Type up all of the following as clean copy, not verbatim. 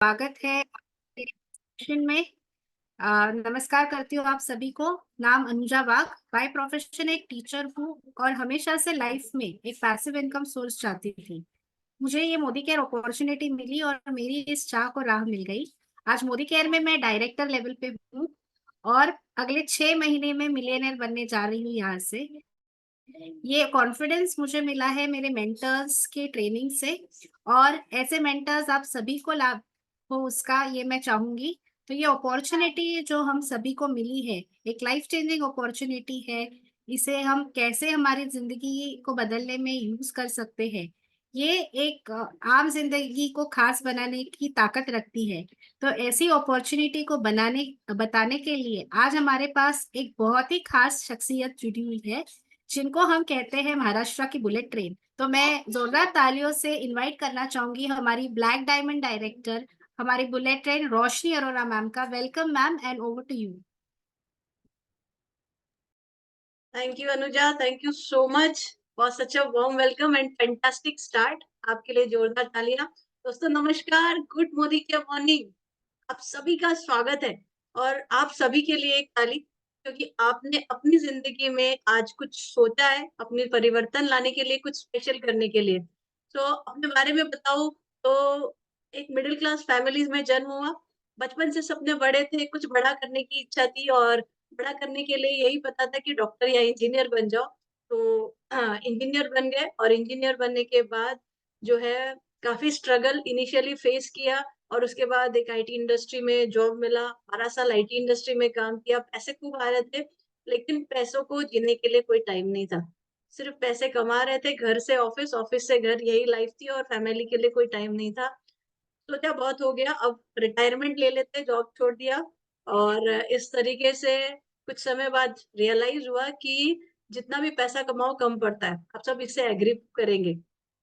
स्वागत है मेरे सेशन में। नमस्कार करती हूँ आप सभी को। नाम अनुजा वाघ। बाय प्रोफेशन एक टीचर हूँ और हमेशा से लाइफ में एक पैसिव इनकम सोर्स चाहती थी। मुझे ये मोदी केयर अपॉर्चुनिटी मिली और मेरी इस चाह को राह मिल गई। आज मोदी केयर में मैं डायरेक्टर लेवल पे हूँ और अगले 6 महीने में मिलियनर बनने जा रही हूँ यहाँ से। ये कॉन्फिडेंस मुझे मिला है मेरे मेंटर्स के ट्रेनिंग से, और ऐसे मेंटर्स आप सभी को लाभ हो उसका ये मैं चाहूंगी। तो ये अपॉर्चुनिटी जो हम सभी को मिली है, एक लाइफ चेंजिंग अपॉर्चुनिटी है। इसे हम कैसे हमारी जिंदगी को बदलने में यूज कर सकते हैं, ये एक आम जिंदगी को खास बनाने की ताकत रखती है। तो ऐसी अपॉर्चुनिटी को बनाने बताने के लिए आज हमारे पास एक बहुत ही खास शख्सियत जुड़ी हुई है, जिनको हम कहते हैं महाराष्ट्र की बुलेट ट्रेन। तो मैं जोरदार तालियों से इनवाइट करना चाहूंगी हमारी ब्लैक डायमंड डायरेक्टर, हमारी bullet train Roshni Arora ma'am का। Welcome ma'am, and over to you. Thank you Anuja, thank you so much for such a warm welcome and fantastic start. आपके लिए जोरदार तालियां। दोस्तों नमस्कार, गुड मॉर्निंग क्या मॉर्निंग। आप सभी का स्वागत है और आप सभी के लिए एक ताली, क्योंकि आपने अपनी जिंदगी में आज कुछ सोचा है, अपने परिवर्तन लाने के लिए, कुछ स्पेशल करने के लिए। तो अपने बारे में बताओ। तो एक मिडिल क्लास फैमिलीज में जन्म हुआ। बचपन से सपने बड़े थे, कुछ बड़ा करने की इच्छा थी और बड़ा करने के लिए यही पता था कि डॉक्टर या इंजीनियर बन जाओ। तो इंजीनियर बन गए और इंजीनियर बनने के बाद जो है काफी स्ट्रगल इनिशियली फेस किया और उसके बाद एक आईटी इंडस्ट्री में जॉब मिला। 12 साल आईटी इंडस्ट्री में काम किया। पैसे खूब आ रहे थे, लेकिन पैसों को जीने के लिए कोई टाइम नहीं था। सिर्फ पैसे कमा रहे थे, घर से ऑफिस, ऑफिस से घर, यही लाइफ थी और फैमिली के लिए कोई टाइम नहीं था। सोचा बहुत हो गया, अब रिटायरमेंट ले लेते, जॉब छोड़ दिया। और इस तरीके से कुछ समय बाद रियलाइज हुआ कि जितना भी पैसा कमाओ कम पड़ता है। आप सब इससे एग्री करेंगे।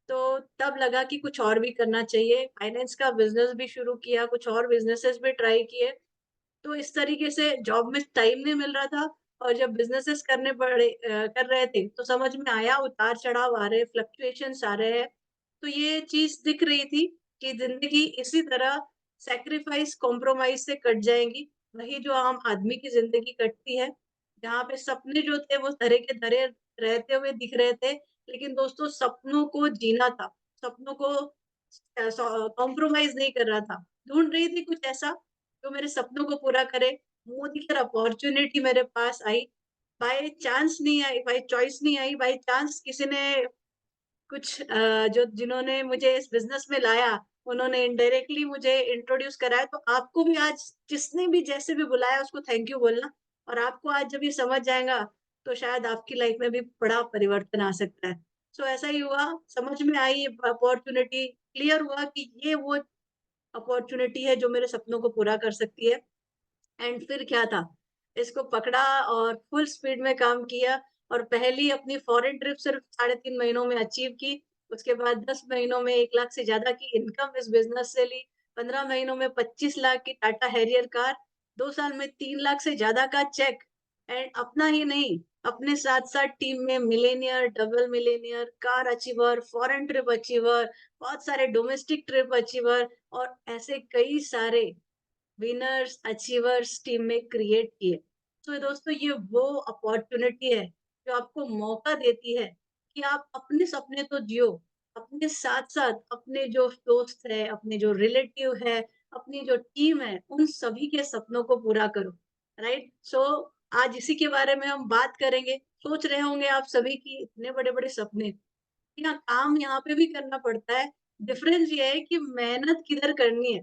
तो तब लगा कि कुछ और भी करना चाहिए। फाइनेंस का बिजनेस भी शुरू किया, कुछ और बिजनेसेस भी ट्राई किए। तो इस तरीके से जॉब में टाइम नहीं मिल रहा था और जब बिजनेसेस कर रहे थे तो समझ में आया उतार चढ़ाव आ रहे, फ्लक्चुएशंस आ रहे हैं। तो ये चीज दिख रही थी कि जिंदगी इसी तरह सैक्रिफाइस कॉम्प्रोमाइज से कट जाएगी। वही जो आम आदमी की जिंदगी कटती है, जहाँ पे सपने जो थे वो धरे के धरे रहते हुए दिख रहे थे। लेकिन दोस्तों सपनों को जीना था, सपनों को कॉम्प्रोमाइज नहीं कर रहा था। ढूंढ रही थी कुछ ऐसा जो मेरे सपनों को पूरा करे। मोदी की अपॉर्चुनिटी मेरे पास आई। बाय चांस नहीं आई, बाय चॉइस नहीं आई, बाय चांस किसी ने कुछ जो जिन्होंने मुझे इस बिजनेस में लाया, उन्होंने इनडायरेक्टली मुझे इंट्रोड्यूस कराया। तो आपको भी आज जिसने भी जैसे भी बुलाया उसको थैंक यू बोलना। और आपको आज जब ये समझ जाएगा तो शायद आपकी लाइफ में भी बड़ा परिवर्तन आ सकता है। सो ऐसा ही हुआ, समझ में आई ये अपॉर्चुनिटी, क्लियर हुआ कि ये वो अपॉर्चुनिटी है जो मेरे सपनों को पूरा कर सकती है। एंड फिर क्या था, इसको पकड़ा और फुल स्पीड में काम किया। और पहली अपनी फॉरेन ट्रिप सिर्फ 3.5 महीनों में अचीव की। उसके बाद 10 महीनों में 1 लाख से ज्यादा की इनकम इस बिजनेस से ली। 15 महीनों में 25 लाख की टाटा हैरियर कार। 2 साल में 3 लाख से ज्यादा का चेक। एंड अपना ही नहीं, अपने साथ साथ टीम में Millionaire, double Millionaire, car achiever, foreign trip achiever, बहुत सारे डोमेस्टिक ट्रिप अचीवर और ऐसे कई सारे विनर्स अचीवर्स टीम में क्रिएट किए। तो दोस्तों ये वो अपॉर्चुनिटी है जो आपको मौका देती है कि आप अपने सपने तो जियो, अपने साथ साथ अपने जो दोस्त है, अपने जो रिलेटिव है, अपनी जो टीम है, उन सभी के सपनों को पूरा करो। राइट। सो आज इसी के बारे में हम बात करेंगे। सोच रहे होंगे आप सभी की इतने बड़े बड़े सपने, यहाँ काम यहाँ पे भी करना पड़ता है। डिफरेंस ये है कि मेहनत किधर करनी है।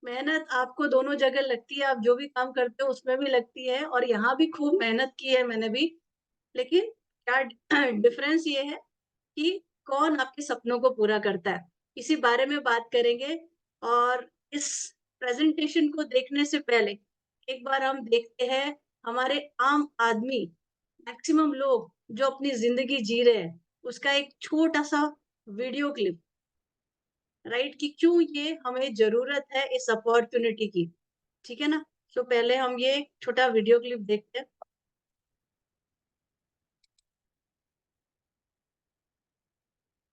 मेहनत आपको दोनों जगह लगती है, आप जो भी काम करते हो उसमें भी लगती है और यहाँ भी खूब मेहनत की है मैंने भी। लेकिन क्या डिफरेंस ये है कि कौन आपके सपनों को पूरा करता है, इसी बारे में बात करेंगे। और इस प्रेजेंटेशन को देखने से पहले एक बार हम देखते हैं हमारे आम आदमी, मैक्सिमम लोग जो अपनी जिंदगी जी रहे हैं, उसका एक छोटा सा वीडियो क्लिप। राइट, कि क्यों ये हमें जरूरत है इस अपॉर्चुनिटी की। ठीक है ना। तो पहले हम ये छोटा वीडियो क्लिप देखते हैं।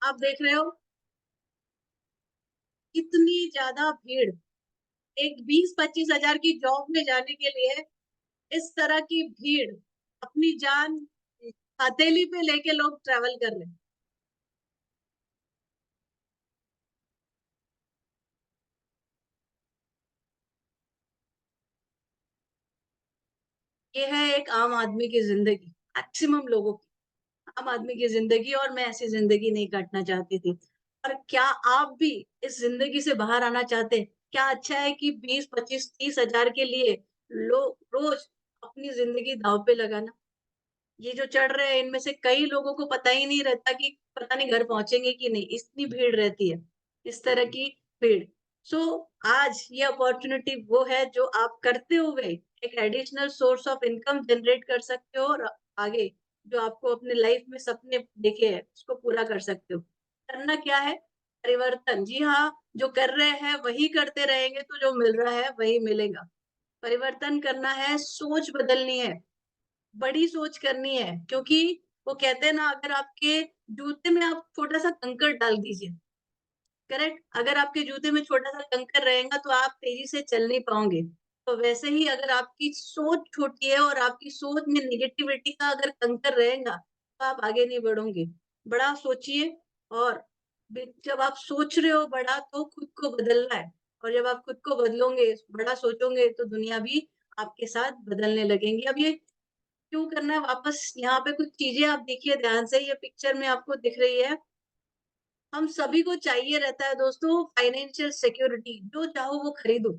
आप देख रहे हो कितनी ज्यादा भीड़, एक 20-25 हजार की जॉब में जाने के लिए इस तरह की भीड़, अपनी जान हथेली पे लेके लोग ट्रैवल कर रहे हैं। ये है एक आम आदमी की ज़िंदगी, मैक्सिमम लोगों की, आम आदमी की ज़िंदगी, और मैं ऐसी ज़िंदगी नहीं काटना चाहती थी। और क्या आप भी इस ज़िंदगी से बाहर आना चाहते हैं? क्या अच्छा है कि 20, 25, 30 हज़ार के लिए रोज़ अपनी ज़िंदगी दाँव पे लगाना? ये जो चढ़ रहे हैं, इनमें से कई लोगों को पता ही नहीं रहता कि पता नहीं घर पहुँचेंगे कि नहीं, इतनी भीड़ रहती है, इस तरह की भीड़। सो आज ये अपॉर्च्युनिटी वो है जो आप करते हुए एक additional source of income generate कर सकते हो, और आगे जो आपको अपने लाइफ में सपने देखे हैं, उसको पूरा कर सकते हो। करना क्या है? परिवर्तन। जी हाँ, जो कर रहे हैं वही करते रहेंगे तो जो मिल रहा है वही मिलेगा। परिवर्तन करना है, सोच बदलनी है। बड़ी सोच करनी है, क्योंकि वो कहते हैं ना, अगर आपके जूते में आप छोटा-सा कंकड़ डाल दीजिए, करेक्ट? अगर आपके जूते में छोटा-सा कंकड़ रहेगा तो आप तेज़ी से चल नहीं पाओगे। तो वैसे ही अगर आपकी सोच छोटी है और आपकी सोच में नेगेटिविटी का अगर कंकड़ रहेगा, तो आप आगे नहीं बढ़ोगे। बड़ा सोचिए, और जब आप सोच रहे हो बड़ा, तो खुद को बदलना है, और जब आप खुद को बदलोगे, बड़ा सोचोगे, तो दुनिया भी आपके साथ बदलने लगेंगी। अब ये क्यों करना है, वापस यहाँ पे कुछ चीज़ें आप देखिए ध्यान से, ये पिक्चर में आपको दिख रही है। हम सभी को चाहिए रहता है दोस्तों फाइनेंशियल सिक्योरिटी, जो चाहो वो खरीदो,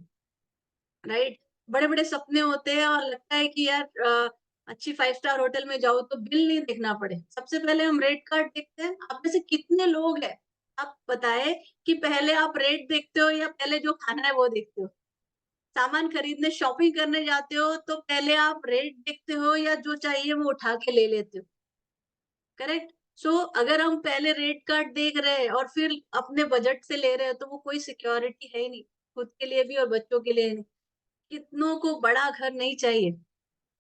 राइट? बड़े-बड़े सपने होते हैं और लगता है कि यार अच्छी 5 स्टार होटल में जाओ तो बिल नहीं देखना पड़े। सबसे पहले हम रेट कार्ड देखते हैं। आप में से कितने लोग हैं, आप बताएँ कि पहले आप रेट देखते हो या पहले जो खाना है वो देखते हो? सामान खरीदने शॉपिंग करने जाते हो तो पहले आप रेट देखते हो या जो चाहिए वो उठा के ले लेते हो? करेक्ट? सो अगर हम पहले रेट कार्ड देख रहे हैं और फिर अपने बजट से ले रहे हैं, तो वो कोई सिक्योरिटी है ही नहीं, खुद के लिए भी और बच्चों के लिए नहीं। कितनों को बड़ा घर नहीं चाहिए,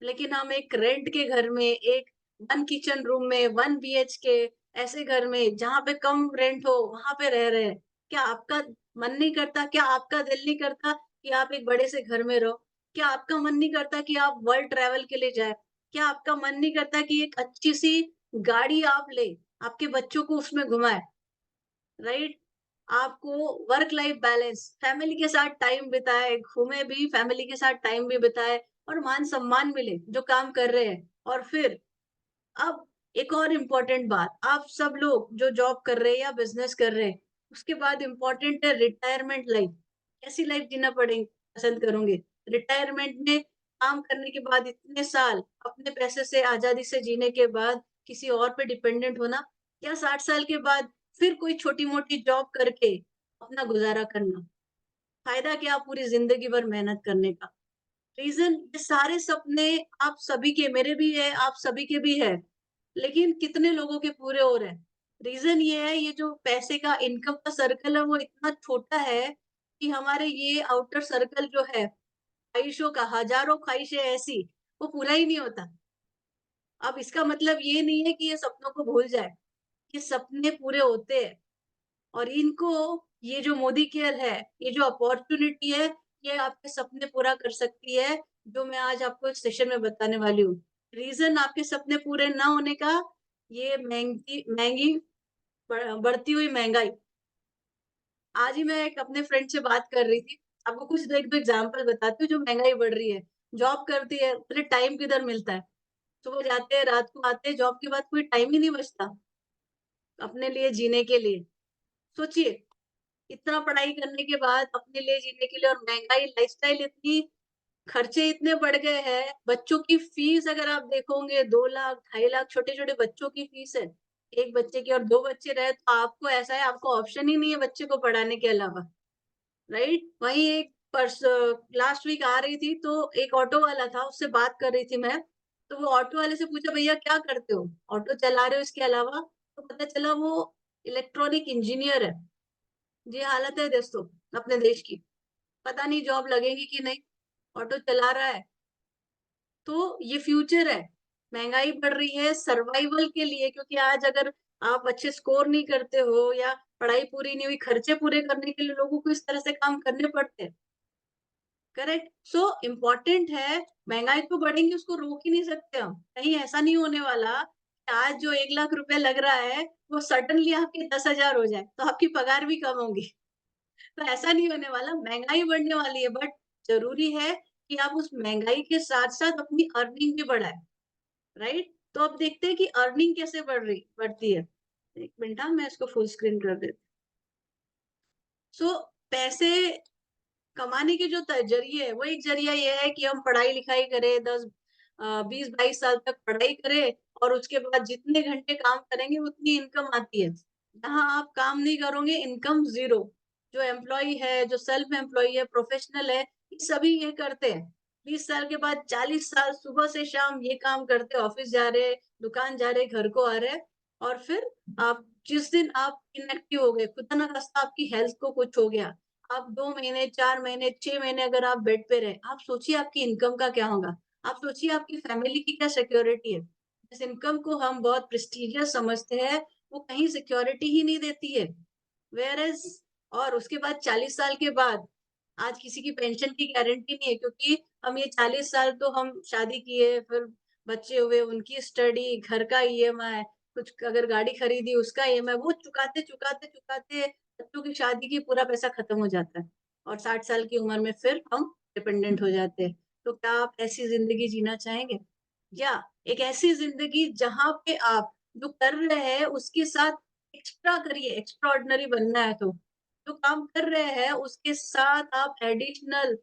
लेकिन हम एक रेंट के घर में, एक 1 किचन रूम में, 1 बीएचके ऐसे घर में जहाँ पे कम रेंट हो, वहाँ पे रह रहे हैं। क्या आपका मन नहीं करता, क्या आपका दिल नहीं करता कि आप एक बड़े से घर में रहो? क्या आपका मन नहीं करता कि आप वर्ल्ड ट्रैवल के लिए जाएँ? क्या आपका मन नहीं करता कि एक अच्छी-सी गाड़ी आप लें, आपके बच्चों को उसमें घुमाएँ? राइट? आपको वर्क लाइफ बैलेंस, फैमिली के साथ टाइम बिताए, घूमे भी, फैमिली के साथ टाइम भी बिताए, और मान-सम्मान मिले जो काम कर रहे हैं। और फिर अब एक और इम्पोर्टेंट बात, आप सब लोग जो जॉब कर रहे हैं या बिज़नेस कर रहे हैं, उसके बाद इम्पोर्टेंट है रिटायरमेंट लाइफ। कैसी लाइफ जीना पसंद करोगे? रिटायरमेंट में काम करने के बाद इतने साल अपने पैसे से आज़ादी से जीने के बाद किसी और पे डिपेंडेंट होना, या 60 साल के बाद फिर कोई छोटी-मोटी जॉब करके अपना गुज़ारा करना? फ़ायदा क्या पूरी ज़िंदगी भर मेहनत करने का? रीज़न, ये सारे सपने आप सभी के, मेरे भी है, आप सभी के भी है, लेकिन कितने लोगों के पूरे हो रहे हैं? रीज़न ये है, ये जो पैसे का, इनकम का सर्कल है, वो इतना छोटा है कि हमारे ये आउटर सर्कल जो है, ख्वाहिशों का, हज़ारों ख्वाहिशें ऐसी, वो पूरा ही नहीं होता। अब इसका मतलब ये नहीं है कि ये सपनों को भूल जाए, ये सपने पूरे होते हैं, और इनको, ये जो मोदी केयर है, ये जो अपॉर्च्युनिटी है, ये आपके सपने पूरा कर सकती है, जो मैं आज आपको इस सेशन में बताने वाली हूँ। रीज़न आपके सपने पूरे ना होने का, ये महंगी महंगी बढ़ती हुई महँगाई। आज ही मैं एक अपने फ्रेंड से बात कर रही थी। आपको कुछ 1-2 एग्ज़ाम्पल बताती हूँ जो महँगाई बढ़ रही है। जॉब करती है, फिर टाइम किधर मिलता है? सुबह जाते हैं, रात को आते हैं, जॉब के बाद कोई टाइम ही नहीं बचता अपने लिए जीने के लिए। सोचिए, इतना पढ़ाई करने के बाद अपने लिए जीने के लिए, और महँगाई, लाइफ़स्टाइल इतनी, खर्चे इतने बढ़ गए हैं, बच्चों की फीस अगर आप देखोगे 2 लाख, 2.5 लाख छोटे-छोटे बच्चों की फीस है। 1 बच्चे की, और 2 बच्चे रहे तो आपको ऐसा है, आपको ऑप्शन ही नहीं है बच्चे को पढ़ाने के अलावा, राइट? वहीं एक लास्ट वीक आ रही थी तो एक ऑटो वाला था, उससे बात कर रही थी मैं, तो वो ऑटो वाले से पूछा, भैया क्या करते हो? ऑटो चला रहे हो इसके अलावा? तो पता चला वो इलेक्ट्रॉनिक इंजीनियर है। ये हालत है दोस्तों अपने देश की। पता नहीं जॉब लगेगी कि नहीं, ऑटो चला रहा है। तो ये फ्यूचर है। महँगाई बढ़ रही है सर्वाइवल के लिए, क्योंकि आज अगर आप अच्छे स्कोर नहीं करते हो या पढ़ाई पूरी नहीं हुई, खर्चे पूरे करने के लिए लोगों को इस तरह से काम करने पड़ते हैं। करेक्ट। सो इम्पोर्टेंट है, महंगाई तो बढ़ेंगी उसको रोक ही नहीं सकते हम। कहीं ऐसा नहीं होने वाला कि आज जो 1 लाख रुपए लग रहा है वो सडनली आपके 10,000 हो जाए, तो आपकी पगार भी कम होगी। तो ऐसा नहीं होने वाला, महंगाई बढ़ने वाली है, बट जरूरी है कि आप उस महंगाई के साथ साथ अपनी अर्निंग भी बढ़ाए, राइट। तो अब देखते हैं कि अर्निंग कैसे बढ़ती है। एक मिनट, हाँ, मैं इसको फुल स्क्रीन कर देती। सो पैसे कमाने के जो जरिए है, वो एक जरिया ये है कि हम पढ़ाई लिखाई करें, 20-22 साल तक पढ़ाई करें और उसके बाद जितने घंटे काम करेंगे उतनी इनकम आती है। जहाँ आप काम नहीं करोगे, इनकम जीरो। जो एम्प्लॉय है, जो सेल्फ एम्प्लॉय है, प्रोफेशनल है, ये सभी ये करते हैं। 20 साल के बाद 40 साल सुबह से शाम ये काम करते, ऑफिस जा रहे, दुकान जा रहे, घर को आ रहे, और फिर आप जिस दिन आप इनएक्टिव हो गए, खुदा ना खास्ता आपकी हेल्थ को कुछ हो गया, आप 2 महीने, 4 महीने, 6 महीने अगर आप बेड पे रहे, आप सोचिए आपकी इनकम का क्या होगा? आप सोचिए आपकी फैमिली की क्या सिक्योरिटी है? जिस इनकम को हम बहुत प्रेस्टिजियस समझते हैं, वो कहीं सिक्योरिटी ही नहीं देती है। व्हेयर एज़ और उसके बाद 40 साल के बाद आज किसी की पेंशन की गारंटी नहीं है, क्योंकि हम ये 40 साल तो हम शादी किए, फिर बच्चे हुए, उनकी स्टडी, घर का ईएमआई, कुछ अगर गाड़ी खरीदी उसका ईएमआई, वो चुकाते बच्चों की शादी की पूरा पैसा खत्म हो जाता है और 60 साल की उम्र में फिर हम डिपेंडेंट हो जाते हैं। तो क्या आप ऐसी ज़िंदगी जीना चाहेंगे? या एक ऐसी ज़िंदगी जहाँ पे आप जो कर रहे हैं उसके साथ एक्स्ट्रा करिए, एक्स्ट्रा ऑर्डिनरी बनना है तो। जो काम कर रहे हैं उसके साथ आप एडिशनल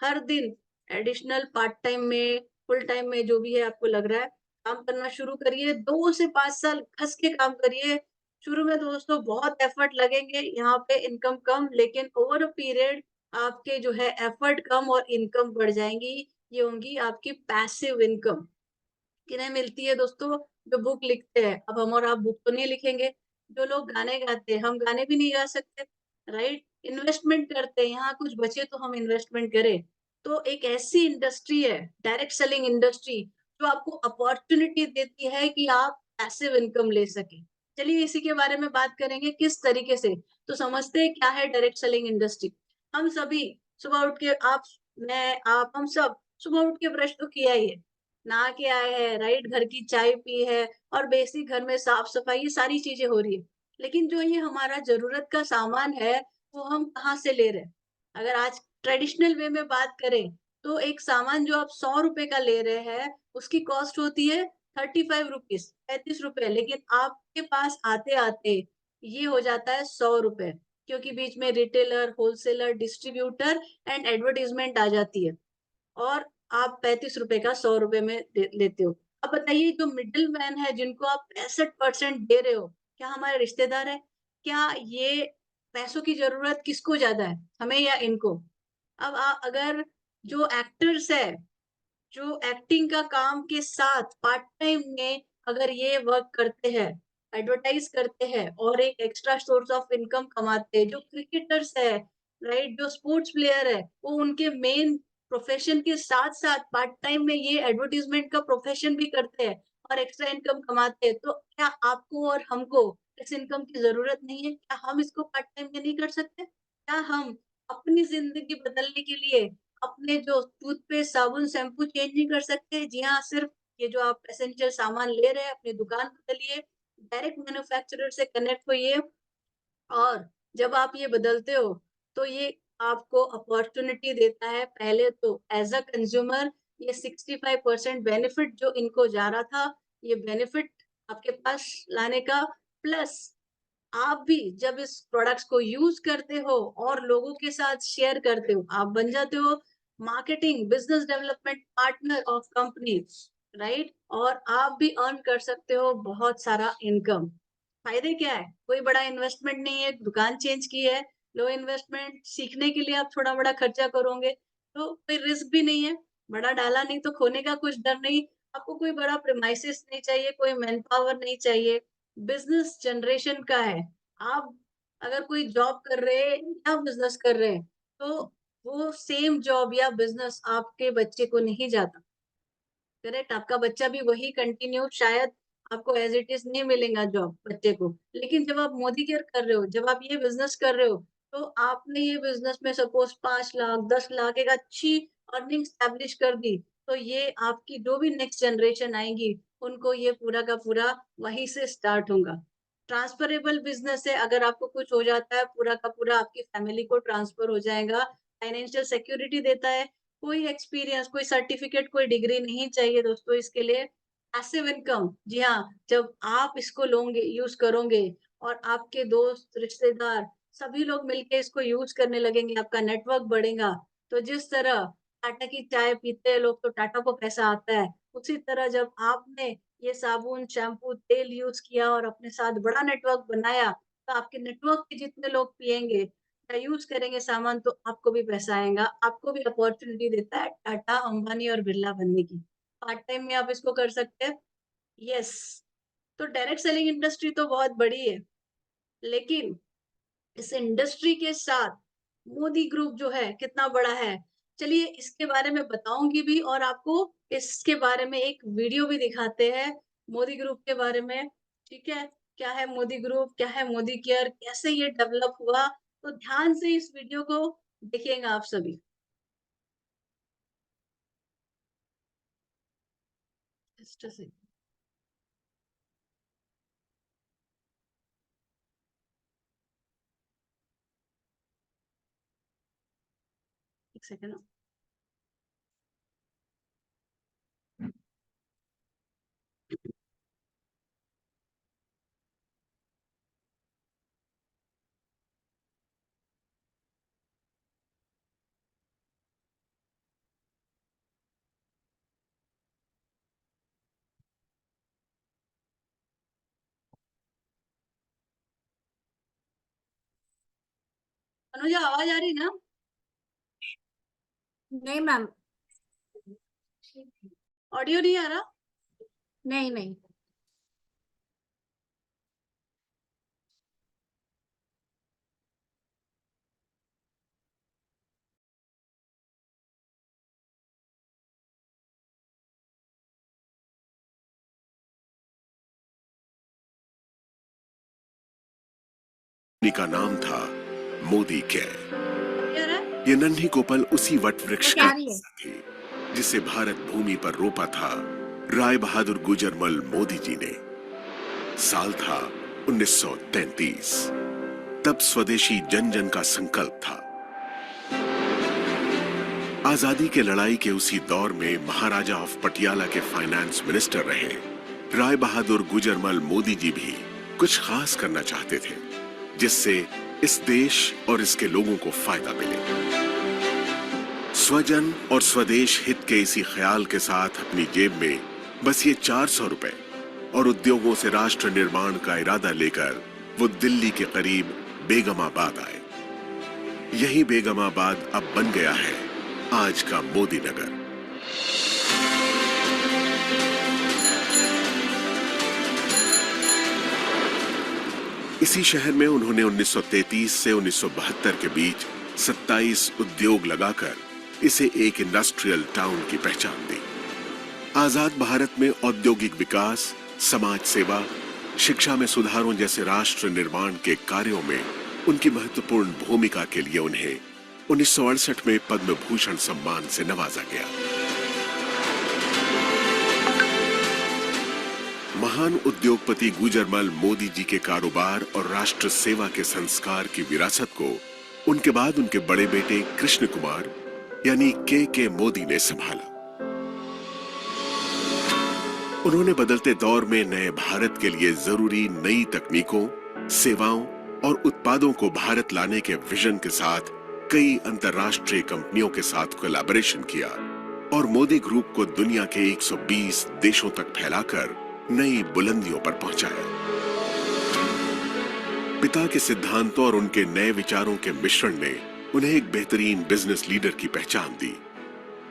हर दिन एडिशनल पार्ट टाइम में, फुल टाइम में, जो भी है आपको लग रहा है, काम करना शुरू करिए। 2 से 5 साल कस के काम करिए। शुरू में दोस्तों बहुत एफर्ट लगेंगे, यहाँ पे इनकम कम, लेकिन ओवर अ पीरियड आपके जो है एफर्ट कम और इनकम बढ़ जाएँगी। ये होंगी आपकी पैसिव इनकम। किन्हें मिलती है दोस्तों? जो बुक लिखते हैं। अब हम और आप बुक तो नहीं लिखेंगे। जो लोग गाने गाते हैं, हम गाने भी नहीं गा सकते, राइट? इन्वेस्टमेंट करते हैं, यहाँ कुछ बचे तो हम इन्वेस्टमेंट करें। तो एक ऐसी इंडस्ट्री है, डायरेक्ट सेलिंग इंडस्ट्री, जो आपको अपॉर्च्युनिटी देती है कि आप पैसिव इनकम ले सकें। चलिए इसी के बारे में बात करेंगे किस तरीके से। तो समझते हैं क्या है डायरेक्ट सेलिंग इंडस्ट्री। हम सभी सुबह उठ के मैं, आप, हम सब सुबह उठ के ब्रश तो किया ही है। नहा के आए हैं, राइट? घर की चाय पी है और बेसिक घर में साफ-सफाई, ये सारी चीज़ें हो रही है। लेकिन जो ये हमारा ज़रूरत का सामान है, वो हम कहाँ से ले रहे हैं? अगर आज ट्रेडिशनल वे में बात करें, तो एक सामान जो आप ₹100 का ले रहे हैं, उसकी कॉस्ट होती है ₹35, ₹35, लेकिन आपके पास आते-आते ये हो जाता है ₹100, क्योंकि बीच में retailer, wholesaler, distributor and advertisement आ जाती है। और आप ₹35 का ₹100 में लेते हो। अब बताइए जो मिडल मैन है, जिनको आप 65% दे रहे हो, क्या हमारे रिश्तेदार हैं? क्या ये पैसों की ज़रूरत किसको ज़्यादा है, हमें या इनको? अब अगर जो एक्टर्स है, जो एक्टिंग का काम के साथ पार्ट टाइम में अगर ये वर्क करते हैं, एडवर्टाइज करते हैं और एक एक्स्ट्रा सोर्स ऑफ इनकम कमाते हैं, जो क्रिकेटर्स है, राइट, जो स्पोर्ट्स प्लेयर है, वो उनके मेन प्रोफेशन के साथ-साथ पार्ट टाइम में ये एडवर्टाइजमेंट का प्रोफेशन भी करते हैं और एक्स्ट्रा इनकम कमाते हैं। तो क्या आपको और हमको इस इनकम की ज़रूरत नहीं है? क्या हम इसको पार्ट टाइम में नहीं कर सकते? क्या हम अपनी ज़िंदगी बदलने के लिए अपने जो टूथपेस्ट, साबुन, शैम्पू चेंज नहीं कर सकते? जी हाँ, सिर्फ़ ये जो आप एसेंशियल सामान ले रहे हैं, अपनी दुकान बदलिए, डायरेक्ट मैन्युफैक्चरर से कनेक्ट होइए और जब आप ये बदलते हो, तो ये आपको अपॉर्च्युनिटी देता है। पहले तो एज़ अ कंज्यूमर ये 65% बेनिफिट जो इनको जा रहा था, ये बेनिफिट आपके पास लाने का, प्लस आप भी जब इस प्रोडक्ट्स को यूज़ करते हो और लोगों के साथ शेयर करते हो, आप बन जाते हो marketing, business development partner of companies, right? और आप भी अर्न कर सकते हो बहुत सारा इनकम। फ़ायदे क्या है? कोई बड़ा इन्वेस्टमेंट नहीं है, दुकान चेंज की है, लो इन्वेस्टमेंट, सीखने के लिए आप थोड़ा-बड़ा खर्चा करोगे, तो कोई रिस्क भी नहीं है, बड़ा डाला नहीं तो खोने का कुछ डर नहीं, आपको कोई बड़ा प्रीमाइसेस नहीं चाहिए, कोई मैन पावर नहीं चाहिए। बिज़नेस जनरेशन का है। आप अगर कोई जॉब कर रहे हैं या बिज़नेस कर रहे हैं, तो वो सेम जॉब या बिज़नेस आपके बच्चे को नहीं जाता। करेक्ट? आपका बच्चा भी वही कंटिन्यू, शायद आपको एज़ इट इज़ नहीं मिलेगा जॉब बच्चे को। लेकिन जब आप मोदी केयर कर रहे हो, जब आप ये बिज़नेस कर रहे हो, तो आपने ये बिजनेस में सपोज 5 लाख 10 लाख एक अच्छी अर्निंग स्टैब्लिश कर दी, तो ये आपकी जो भी नेक्स्ट जनरेशन आएंगी उनको ये पूरा का पूरा वहीं से स्टार्ट होगा। ट्रांसफरेबल बिजनेस है, अगर आपको कुछ हो जाता है पूरा का पूरा आपकी फैमिली को ट्रांसफर हो जाएगा। फाइनेंशियल सिक्योरिटी देता है। कोई एक्सपीरियंस, कोई सर्टिफिकेट, कोई डिग्री नहीं चाहिए दोस्तों इसके लिए। पैसिव इनकम, जी हाँ, जब आप इसको लोगे, यूज करोगे और आपके दोस्त, रिश्तेदार सभी लोग मिलके इसको यूज करने लगेंगे, आपका नेटवर्क बढ़ेगा। तो जिस तरह टाटा की चाय पीते हैं लोग तो टाटा को पैसा आता है, उसी तरह जब आपने ये साबुन, शैम्पू, तेल यूज किया और अपने साथ बड़ा नेटवर्क बनाया, तो आपके नेटवर्क के जितने लोग पिएंगे या यूज करेंगे सामान तो आपको भी पैसा आएगा, आपको भी अपॉर्चुनिटी देता है टाटा, अंबानी और बिरला बनने की। पार्ट टाइम में आप इसको कर सकते हैं। यस, तो डायरेक्ट सेलिंग इंडस्ट्री तो बहुत बड़ी है, लेकिन इस इंडस्ट्री के साथ मोदी ग्रुप जो है कितना बड़ा है, चलिए इसके बारे में बताऊंगी भी और आपको इसके बारे में एक वीडियो भी दिखाते हैं मोदी ग्रुप के बारे में। ठीक है, क्या है मोदी ग्रुप, क्या है मोदी केयर, कैसे ये डेवलप हुआ, तो ध्यान से इस वीडियो को देखिएगा आप सभी। Just a second. एक सेकंड। अनुजा, आवाज आ रही ना? नहीं मैम। ऑडियो नहीं आ रहा? नहीं नहीं। का नाम था मोदी केयर। क्या रहा है? ये नन्ही कोपल उसी वट वृक्ष क्या का रही है? हिस्सा थी जिसे भारत भूमि पर रोपा था राय बहादुर गुजरमल मोदी जी ने। साल था 1933। तब स्वदेशी जन जन का संकल्प था। आजादी के लड़ाई के उसी दौर में महाराजा ऑफ पटियाला के फाइनेंस मिनिस्टर रहे राय बहादुर गुजरमल मोदी जी भी कुछ खास करना चाहते थे जिससे इस देश और इसके लोगों को फायदा मिले। स्वजन और स्वदेश हित के इसी ख्याल के साथ अपनी जेब में बस ये 400 रुपए और उद्योगों से राष्ट्र निर्माण का इरादा लेकर वो दिल्ली के करीब बेगमाबाद आए। यही बेगमाबाद अब बन गया है आज का मोदी नगर। इसी शहर में उन्होंने 1933 से 1972 के बीच 27 उद्योग लगाकर इसे एक इंडस्ट्रियल टाउन की पहचान दी। आजाद भारत में औद्योगिक विकास, समाज सेवा, शिक्षा में सुधारों जैसे राष्ट्र निर्माण के कार्यों में उनकी महत्वपूर्ण भूमिका के लिए उन्हें 1968 में पद्म भूषण सम्मान से नवाजा गया। महान उद्योगपति गुजरमल मोदी जी के कारोबार और राष्ट्र सेवा के संस्कार की विरासत को उनके बाद उनके बड़े बेटे कृष्ण कुमार यानी के मोदी ने संभाला। उन्होंने बदलते दौर में नए भारत के लिए जरूरी नई तकनीकों, सेवाओं और उत्पादों को भारत लाने के विजन के साथ कई अंतर्राष्ट्रीय कंपनियों के साथ कोलैबोरेशन किया और मोदी ग्रुप को दुनिया के 120 देशों तक फैलाकर नई बुलंदियों पर पहुंचाया। पिता के सिद्धांतों और उनके नए विचारों के मिश्रण ने उन्हें एक बेहतरीन बिजनेस लीडर की पहचान दी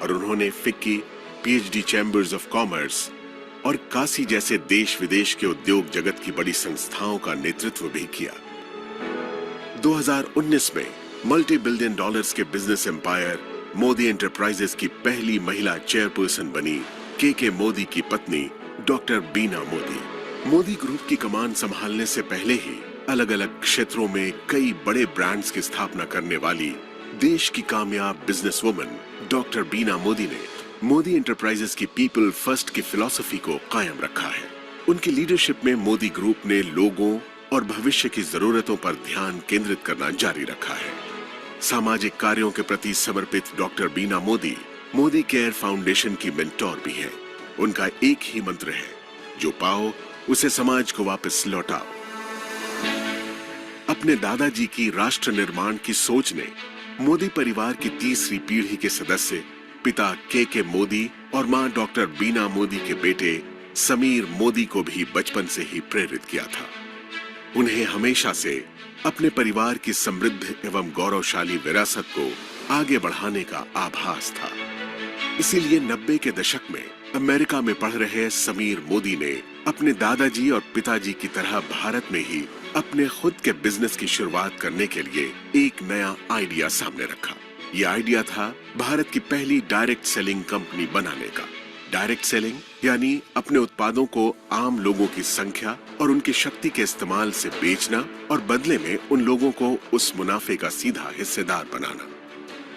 और उन्होंने FICCI, PhD chambers of commerce और काशी जैसे देश विदेश के उद्योग जगत की बड़ी संस्थाओं का नेतृत्व भी किया। 2019 में मल्टी बिलियन डॉलर्स के बिजनेस एम्पायर मोदी एंटरप्राइजेस की पहली महिला चेयरपर्सन बनी के मोदी की पत्नी डॉक्टर बीना मोदी। मोदी ग्रुप की कमान संभालने से पहले ही अलग अलग क्षेत्रों में कई बड़े ब्रांड्स की स्थापना करने वाली देश की कामयाब बिजनेसवुमन डॉक्टर बीना मोदी ने मोदी एंटरप्राइजेस की पीपल फर्स्ट की फिलॉसफी को कायम रखा है। उनकी लीडरशिप में मोदी ग्रुप ने लोगों और भविष्य की जरूरतों पर ध्यान केंद्रित करना जारी रखा है। सामाजिक कार्यों के प्रति समर्पित डॉक्टर बीना मोदी मोदी केयर फाउंडेशन की मेंटोर भी हैं। उनका एक ही मंत्र है, जो पाओ उसे समाज को वापस लौटाओ। अपने दादाजी की राष्ट्र निर्माण की सोच ने मोदी परिवार की तीसरी पीढ़ी के सदस्य पिता के मोदी और मां डॉक्टर बीना मोदी के बेटे समीर मोदी को भी बचपन से ही प्रेरित किया था। उन्हें हमेशा से अपने परिवार की समृद्ध एवं गौरवशाली विरासत को आगे बढ़ाने का आभास था। इसीलिए 90 के दशक में अमेरिका में पढ़ रहे समीर मोदी ने अपने दादाजी और पिताजी की तरह भारत में ही अपने खुद के बिजनेस की शुरुआत करने के लिए एक नया आइडिया सामने रखा। ये आइडिया था भारत की पहली डायरेक्ट सेलिंग कंपनी बनाने का। डायरेक्ट सेलिंग यानी अपने उत्पादों को आम लोगों की संख्या और उनकी शक्ति के इस्तेमाल से बेचना और बदले में उन लोगों को उस मुनाफे का सीधा हिस्सेदार बनाना।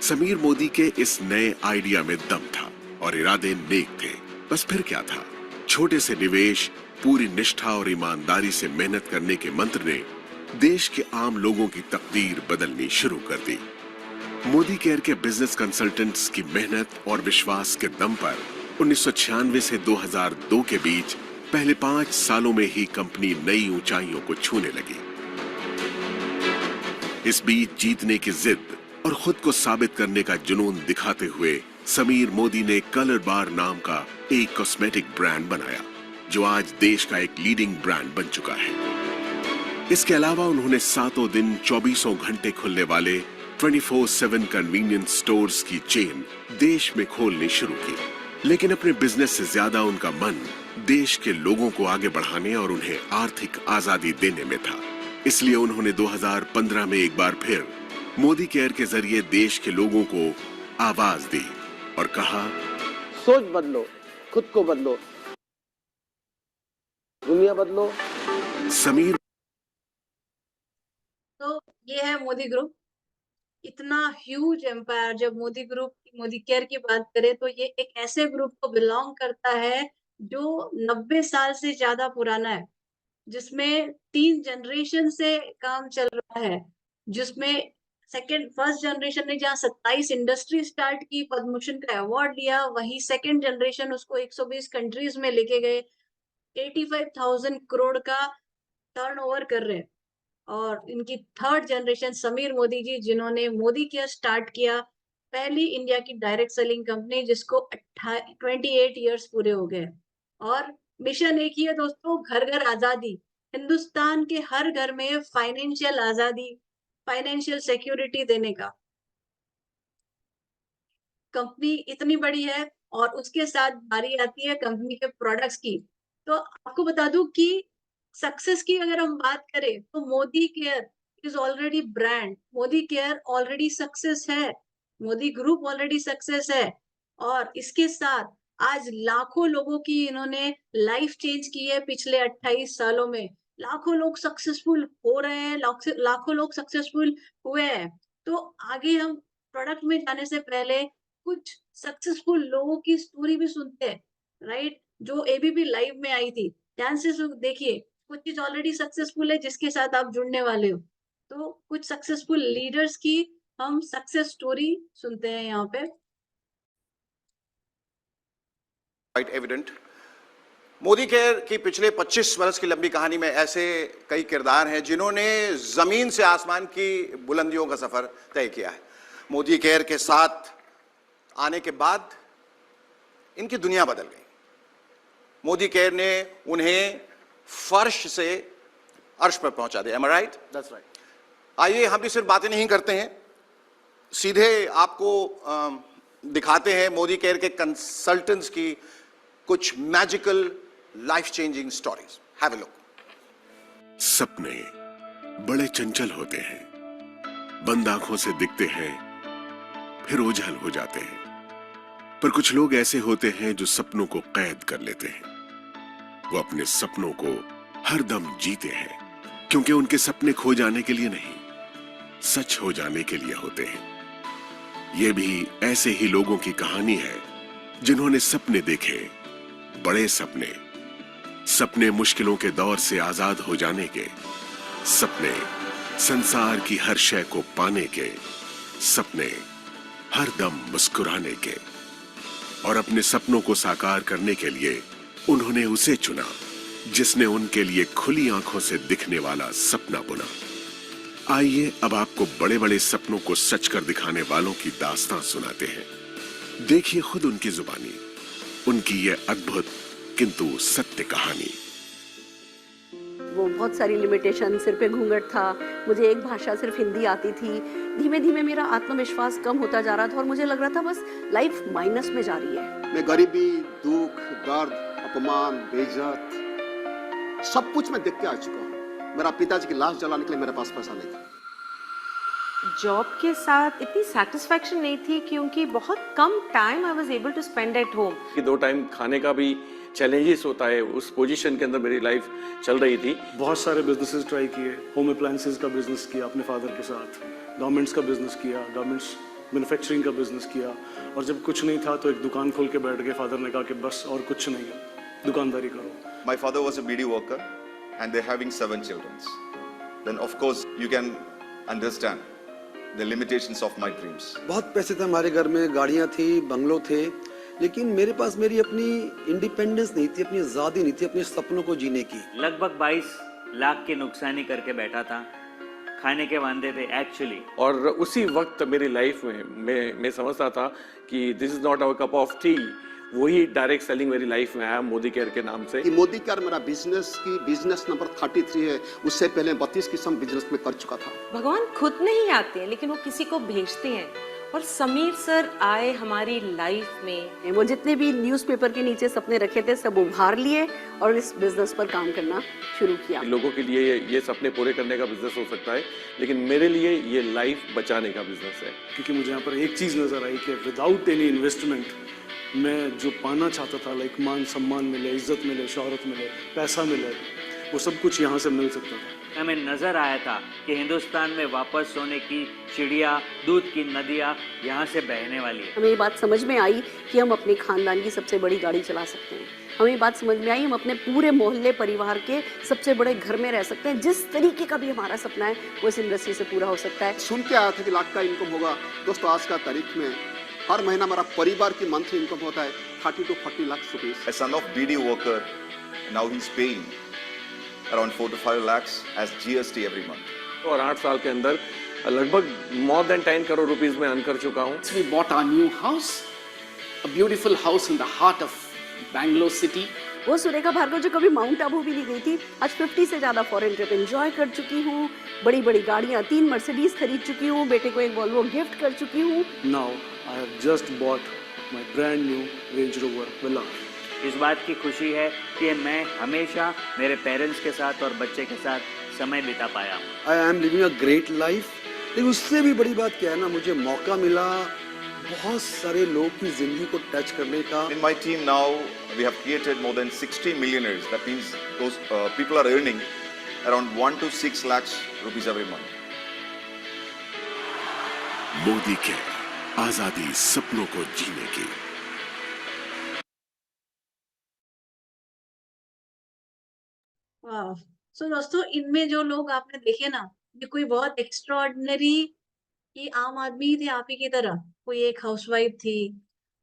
समीर मोदी के इस नए आइडिया में दम था और इरादे नेक थे। बस फिर क्या था, छोटे से निवेश, पूरी निष्ठा और ईमानदारी से मेहनत करने के मंत्र ने देश के आम लोगों की तकदीर बदलनी शुरू कर दी। मोदी केयर के बिजनेस कंसल्टेंट्स की मेहनत और विश्वास के दम पर 1996 से 2002 के बीच पहले 5 सालों में ही कंपनी नई ऊंचाइयों को छूने लगी। इस बीच जीतने की जिद और खुद को साबित करने का जुनून दिखाते हुए समीर मोदी ने कलर बार नाम का एक कॉस्मेटिक ब्रांड बनाया, जो आज देश का एक लीडिंग ब्रांड बन चुका है। इसके अलावा उन्होंने सातों दिन 24 घंटे खुलने वाले 24/7 कन्वीनियंस स्टोर्स की चेन देश में खोलनी शुरू की। लेकिन अपने बिजनेस से ज्यादा उनका मन देश के लोगों को आगे बढ़ाने और उन्हें आर्थिक आजादी देने में था। इसलिए उन्होंने 2015 में एक बार फिर मोदी केयर के जरिए देश के लोगों को आवाज दी और कहा, सोच बदलो, खुद को बदलो, दुनिया बदलो। समीर तो ये है मोदी ग्रुप। इतना ह्यूज एम्पायर। जब मोदी ग्रुप, मोदी केयर की बात करें तो ये एक ऐसे ग्रुप को बिलोंग करता है जो 90 साल से ज्यादा पुराना है, जिसमें 3 जनरेशन से काम चल रहा है, जिसमें फर्स्ट जनरेशन ने जहाँ 27 इंडस्ट्री स्टार्ट की, पद्मभूषण का अवार्ड लिया, वही सेकेंड जनरेशन उसको 120 कंट्रीज में लेके गए, 85,000 करोड़ का टर्नओवर कर रहे हैं। और इनकी थर्ड जनरेशन समीर मोदी जी, जिन्होंने मोदी केयर स्टार्ट किया, पहली इंडिया की डायरेक्ट सेलिंग कंपनी, जिसको 28 इयर्स पूरे हो गए। और मिशन एक ही है दोस्तों, घर घर आजादी। हिंदुस्तान के हर घर में फाइनेंशियल आजादी, फाइनेंशियल सिक्योरिटी देने का। कंपनी इतनी बड़ी है और उसके साथ बारी आती है कंपनी के प्रोडक्ट्स की। तो आपको बता दूं कि सक्सेस की अगर हम बात करें तो Modi care is already brand, Modi care already success है, मोदी ग्रुप ऑलरेडी सक्सेस है। और इसके साथ आज लाखों लोगों की इन्होंने लाइफ चेंज की है। पिछले 28 सालों में लाखों लोग सक्सेसफुल हो रहे हैं, लाखों लोग सक्सेसफुल हुए हैं। तो आगे हम प्रोडक्ट में जाने से पहले कुछ सक्सेसफुल लोगों की स्टोरी भी सुनते हैं, राइट? जो एबीपी लाइव में आई थी, ध्यान से देखिए। कुछ चीज ऑलरेडी सक्सेसफुल है जिसके साथ आप जुड़ने वाले हो। तो कुछ सक्सेसफुल लीडर्स की हम सक्सेस स्टोरी सुनते हैं यहाँ पे। Quite evident. मोदी केयर की पिछले 25 वर्ष की लंबी कहानी में ऐसे कई किरदार हैं जिन्होंने जमीन से आसमान की बुलंदियों का सफर तय किया है। मोदी केयर के साथ आने के बाद इनकी दुनिया बदल गई। मोदी केयर ने उन्हें फर्श से अर्श पर पहुंचा दिया। Am I right? That's right. आइए हम भी सिर्फ बातें नहीं करते हैं, सीधे आपको दिखाते हैं मोदी केयर के कंसल्टेंट्स की कुछ magical life changing stories. Have a look. सपने बड़े चंचल होते हैं, बंद आंखों से दिखते हैं, फिर ओझल हो जाते हैं। पर कुछ लोग ऐसे होते हैं जो सपनों को कैद कर लेते हैं। वो अपने सपनों को हरदम जीते हैं, क्योंकि उनके सपने खो जाने के लिए नहीं, सच हो जाने के लिए होते हैं। ये भी ऐसे ही लोगों की कहानी है जिन्होंने सपने देखे, बड़े सपने, सपने मुश्किलों के दौर से आजाद हो जाने के, सपने संसार की हर शय को पाने के, सपने हर दम मुस्कुराने के। और अपने सपनों को साकार करने के लिए उन्होंने उसे चुना जिसने उनके लिए खुली आंखों से दिखने वाला सपना बुना। आइए अब आपको बड़े बड़े सपनों को सच कर दिखाने वालों की दास्तां सुनाते हैं। देखिए खुद उनकी जुबानी उनकी ये अद्भुत किंतु सत्य कहानी। वो बहुत सारी लिमिटेशन, सिर पे घूंघट था, मुझे एक भाषा सिर्फ हिंदी आती थी। धीमे धीमे मेरा आत्मविश्वास कम होता जा रहा था और मुझे लग रहा था बस लाइफ माइनस में जा रही है। मैं गरीबी, दुख, दर्द, अपमान, बेइज्जत सब कुछ मैं देख के आ चुका हूँ। मेरा पिताजी की लाश जलाने के लिए मेरे पास पैसा नहीं था। जॉब के साथ इतनी सेटिस्फैक्शन नहीं थी क्योंकि बहुत कम time I was able to spend at home. कि 2 टाइम खाने का भी चैलेंजेस होता है, उस पोजीशन के अंदर मेरी लाइफ चल रही थी। बहुत सारे बिजनेसेस ट्राई किए, होम अप्लायंसेस का बिजनेस किया अपने फादर के साथ, गारमेंट्स का बिजनेस किया, गारमेंट्स मैन्युफैक्चरिंग का बिजनेस किया। और जब कुछ नहीं था तो एक दुकान खोल के बैठ गए। फादर ने कहा कि बस और कुछ नहीं है, दुकानदारी करो। My father was a BD worker and they're having 7 children. Then of course you can understand the limitations of my dreams. बहुत पैसे थे हमारे घर में, गाड़ियां थी, बंगलो थे, लेकिन मेरे पास मेरी अपनी इंडिपेंडेंस नहीं थी, अपनी आजादी नहीं थी अपने सपनों को जीने की। लगभग 22 लाख की नुकसानी करके बैठा था, खाने के वांदे थे एक्चुअली। और उसी वक्त मेरी लाइफ में मैं समझता था कि this is not our cup of tea. वही डायरेक्ट सेलिंग मेरी लाइफ में आया मोदी केयर के नाम से। मोदी केयर मेरा बिजनेस नंबर 33 है। उससे पहले 32 किस्म बिजनेस में कर चुका था। भगवान खुद नहीं आते हैं लेकिन वो किसी को भेजते हैं और समीर सर आए हमारी लाइफ में। वो जितने भी न्यूज़पेपर के नीचे सपने रखे थे सब उभार लिए और इस बिजनेस पर काम करना शुरू किया। लोगों के लिए ये सपने पूरे करने का बिजनेस हो सकता है, लेकिन मेरे लिए ये लाइफ बचाने का बिजनेस है। क्योंकि मुझे यहाँ पर एक चीज नजर आई कि विदाउट एनी इन्वेस्टमेंट मैं जो पाना चाहता था, लाइक मान सम्मान मिले, इज्जत मिले, शोहरत मिले, पैसा मिले, वो सब कुछ यहाँ से मिल सकता था। हमें नजर आया था कि हिंदुस्तान में वापस सोने की चिड़िया, दूध की नदियाँ यहाँ से बहने वाली है। हमें ये बात समझ में आई कि हम अपने खानदान की सबसे बड़ी गाड़ी चला सकते हैं। हमें ये बात समझ में आई हम अपने पूरे मोहल्ले परिवार के सबसे बड़े घर में रह सकते हैं। जिस तरीके का भी हमारा सपना है वो इस इंडस्ट्री से पूरा हो सकता है। सुन के आया था कि लाख का इनकम होगा। दोस्तों आज का तारीख में हर महीना मेरा परिवार की मंथली इनकम होता है 30 to 40 lakh rupees. A son of BD worker, now he's paying around 4 to 5 lakhs as GST every month. और 8 साल के अंदर लगभग more than 10 करोड़ रुपीस में अर्न कर चुका हूँ। We bought our new house, a beautiful house in the heart of Bangalore city. वो सुरेखा भार्गव जो कभी माउंट आबू भी नहीं गई थी, आज 50 से ज्यादा फॉरेन ट्रिप एंजॉय कर चुकी हूँ। बड़ी बड़ी गाड़ियाँ, 3 मर्सिडीज खरीद चुकी हूँ, बेटे को एक वॉल्वो गिफ्ट कर चुकी हूँ। Now I have just bought my brand new Range Rover Villa. इस बात की खुशी है कि मैं हमेशा मेरे पेरेंट्स के साथ और बच्चे के साथ समय बिता पाया हूँ। I am living a great life. लेकिन उससे भी बड़ी बात क्या है ना, मुझे मौका मिला बहुत सारे लोग की जिंदगी को टच करने का। In my team now, we have created more than 60 millionaires. That means those people are earning around 1 to 6 lakhs rupees every month. Modi के आजादी सपनों को जीने की। वाह। सो दोस्तों इनमें जो लोग आपने देखे ना, ये कोई बहुत एक्स्ट्राऑर्डिनरी कि आम आदमी थे आप ही की तरह। कोई एक हाउसवाइफ थी,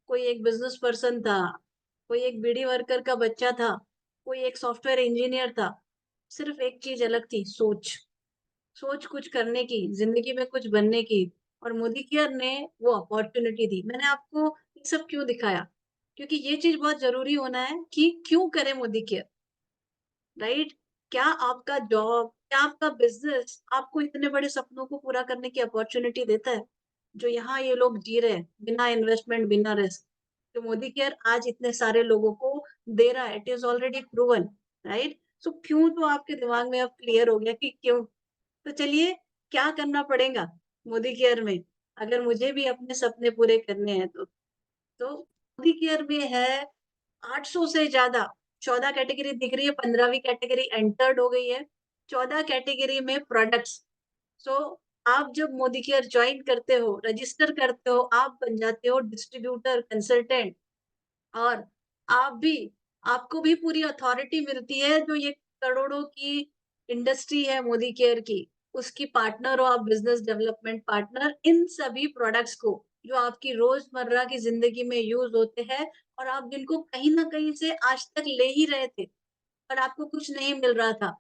कोई एक बिजनेस पर्सन था, कोई एक बीडी वर्कर का बच्चा था, कोई एक सॉफ्टवेयर इंजीनियर था। सिर्फ एक चीज अलग थी, सोच कुछ करने की, जिंदगी में कुछ बनने की। और मोदी केयर ने वो अपॉर्चुनिटी दी। मैंने आपको ये सब क्यों दिखाया, क्योंकि ये चीज बहुत जरूरी होना है कि क्यों करें मोदी केयर, राइट? क्या आपका जॉब, क्या आपका बिजनेस आपको इतने बड़े सपनों को पूरा करने की अपॉर्चुनिटी देता है जो यहाँ ये लोग जी रहे हैं बिना इन्वेस्टमेंट, बिना रिस्क? तो मोदी केयर आज इतने सारे लोगों को दे रहा है। It is already proven, right? So क्यों तो आपके दिमाग में अब क्लियर हो गया कि क्यों। तो चलिए क्या करना पड़ेगा मोदी केयर में अगर मुझे भी अपने सपने पूरे करने हैं तो मोदी केयर में है 800 से ज्यादा 14 कैटेगरी दिख रही है, 15वीं कैटेगरी एंटर्ड हो गई है। 14 कैटेगरी में प्रोडक्ट्स। सो आप जब मोदी केयर ज्वाइन करते हो, रजिस्टर करते हो, आप बन जाते हो डिस्ट्रीब्यूटर, कंसल्टेंट, और आप भी आपको भी पूरी अथॉरिटी मिलती है, जो ये करोड़ों की इंडस्ट्री है मोदी केयर की, उसकी पार्टनर हो आप, बिजनेस डेवलपमेंट पार्टनर इन सभी प्रोडक्ट्स को, जो आपकी रोजमर्रा की जिंदगी में यूज होते हैं और आप जिनको कहीं ना कहीं से आज तक ले ही रहे थे, पर आपको कुछ नहीं मिल रहा था।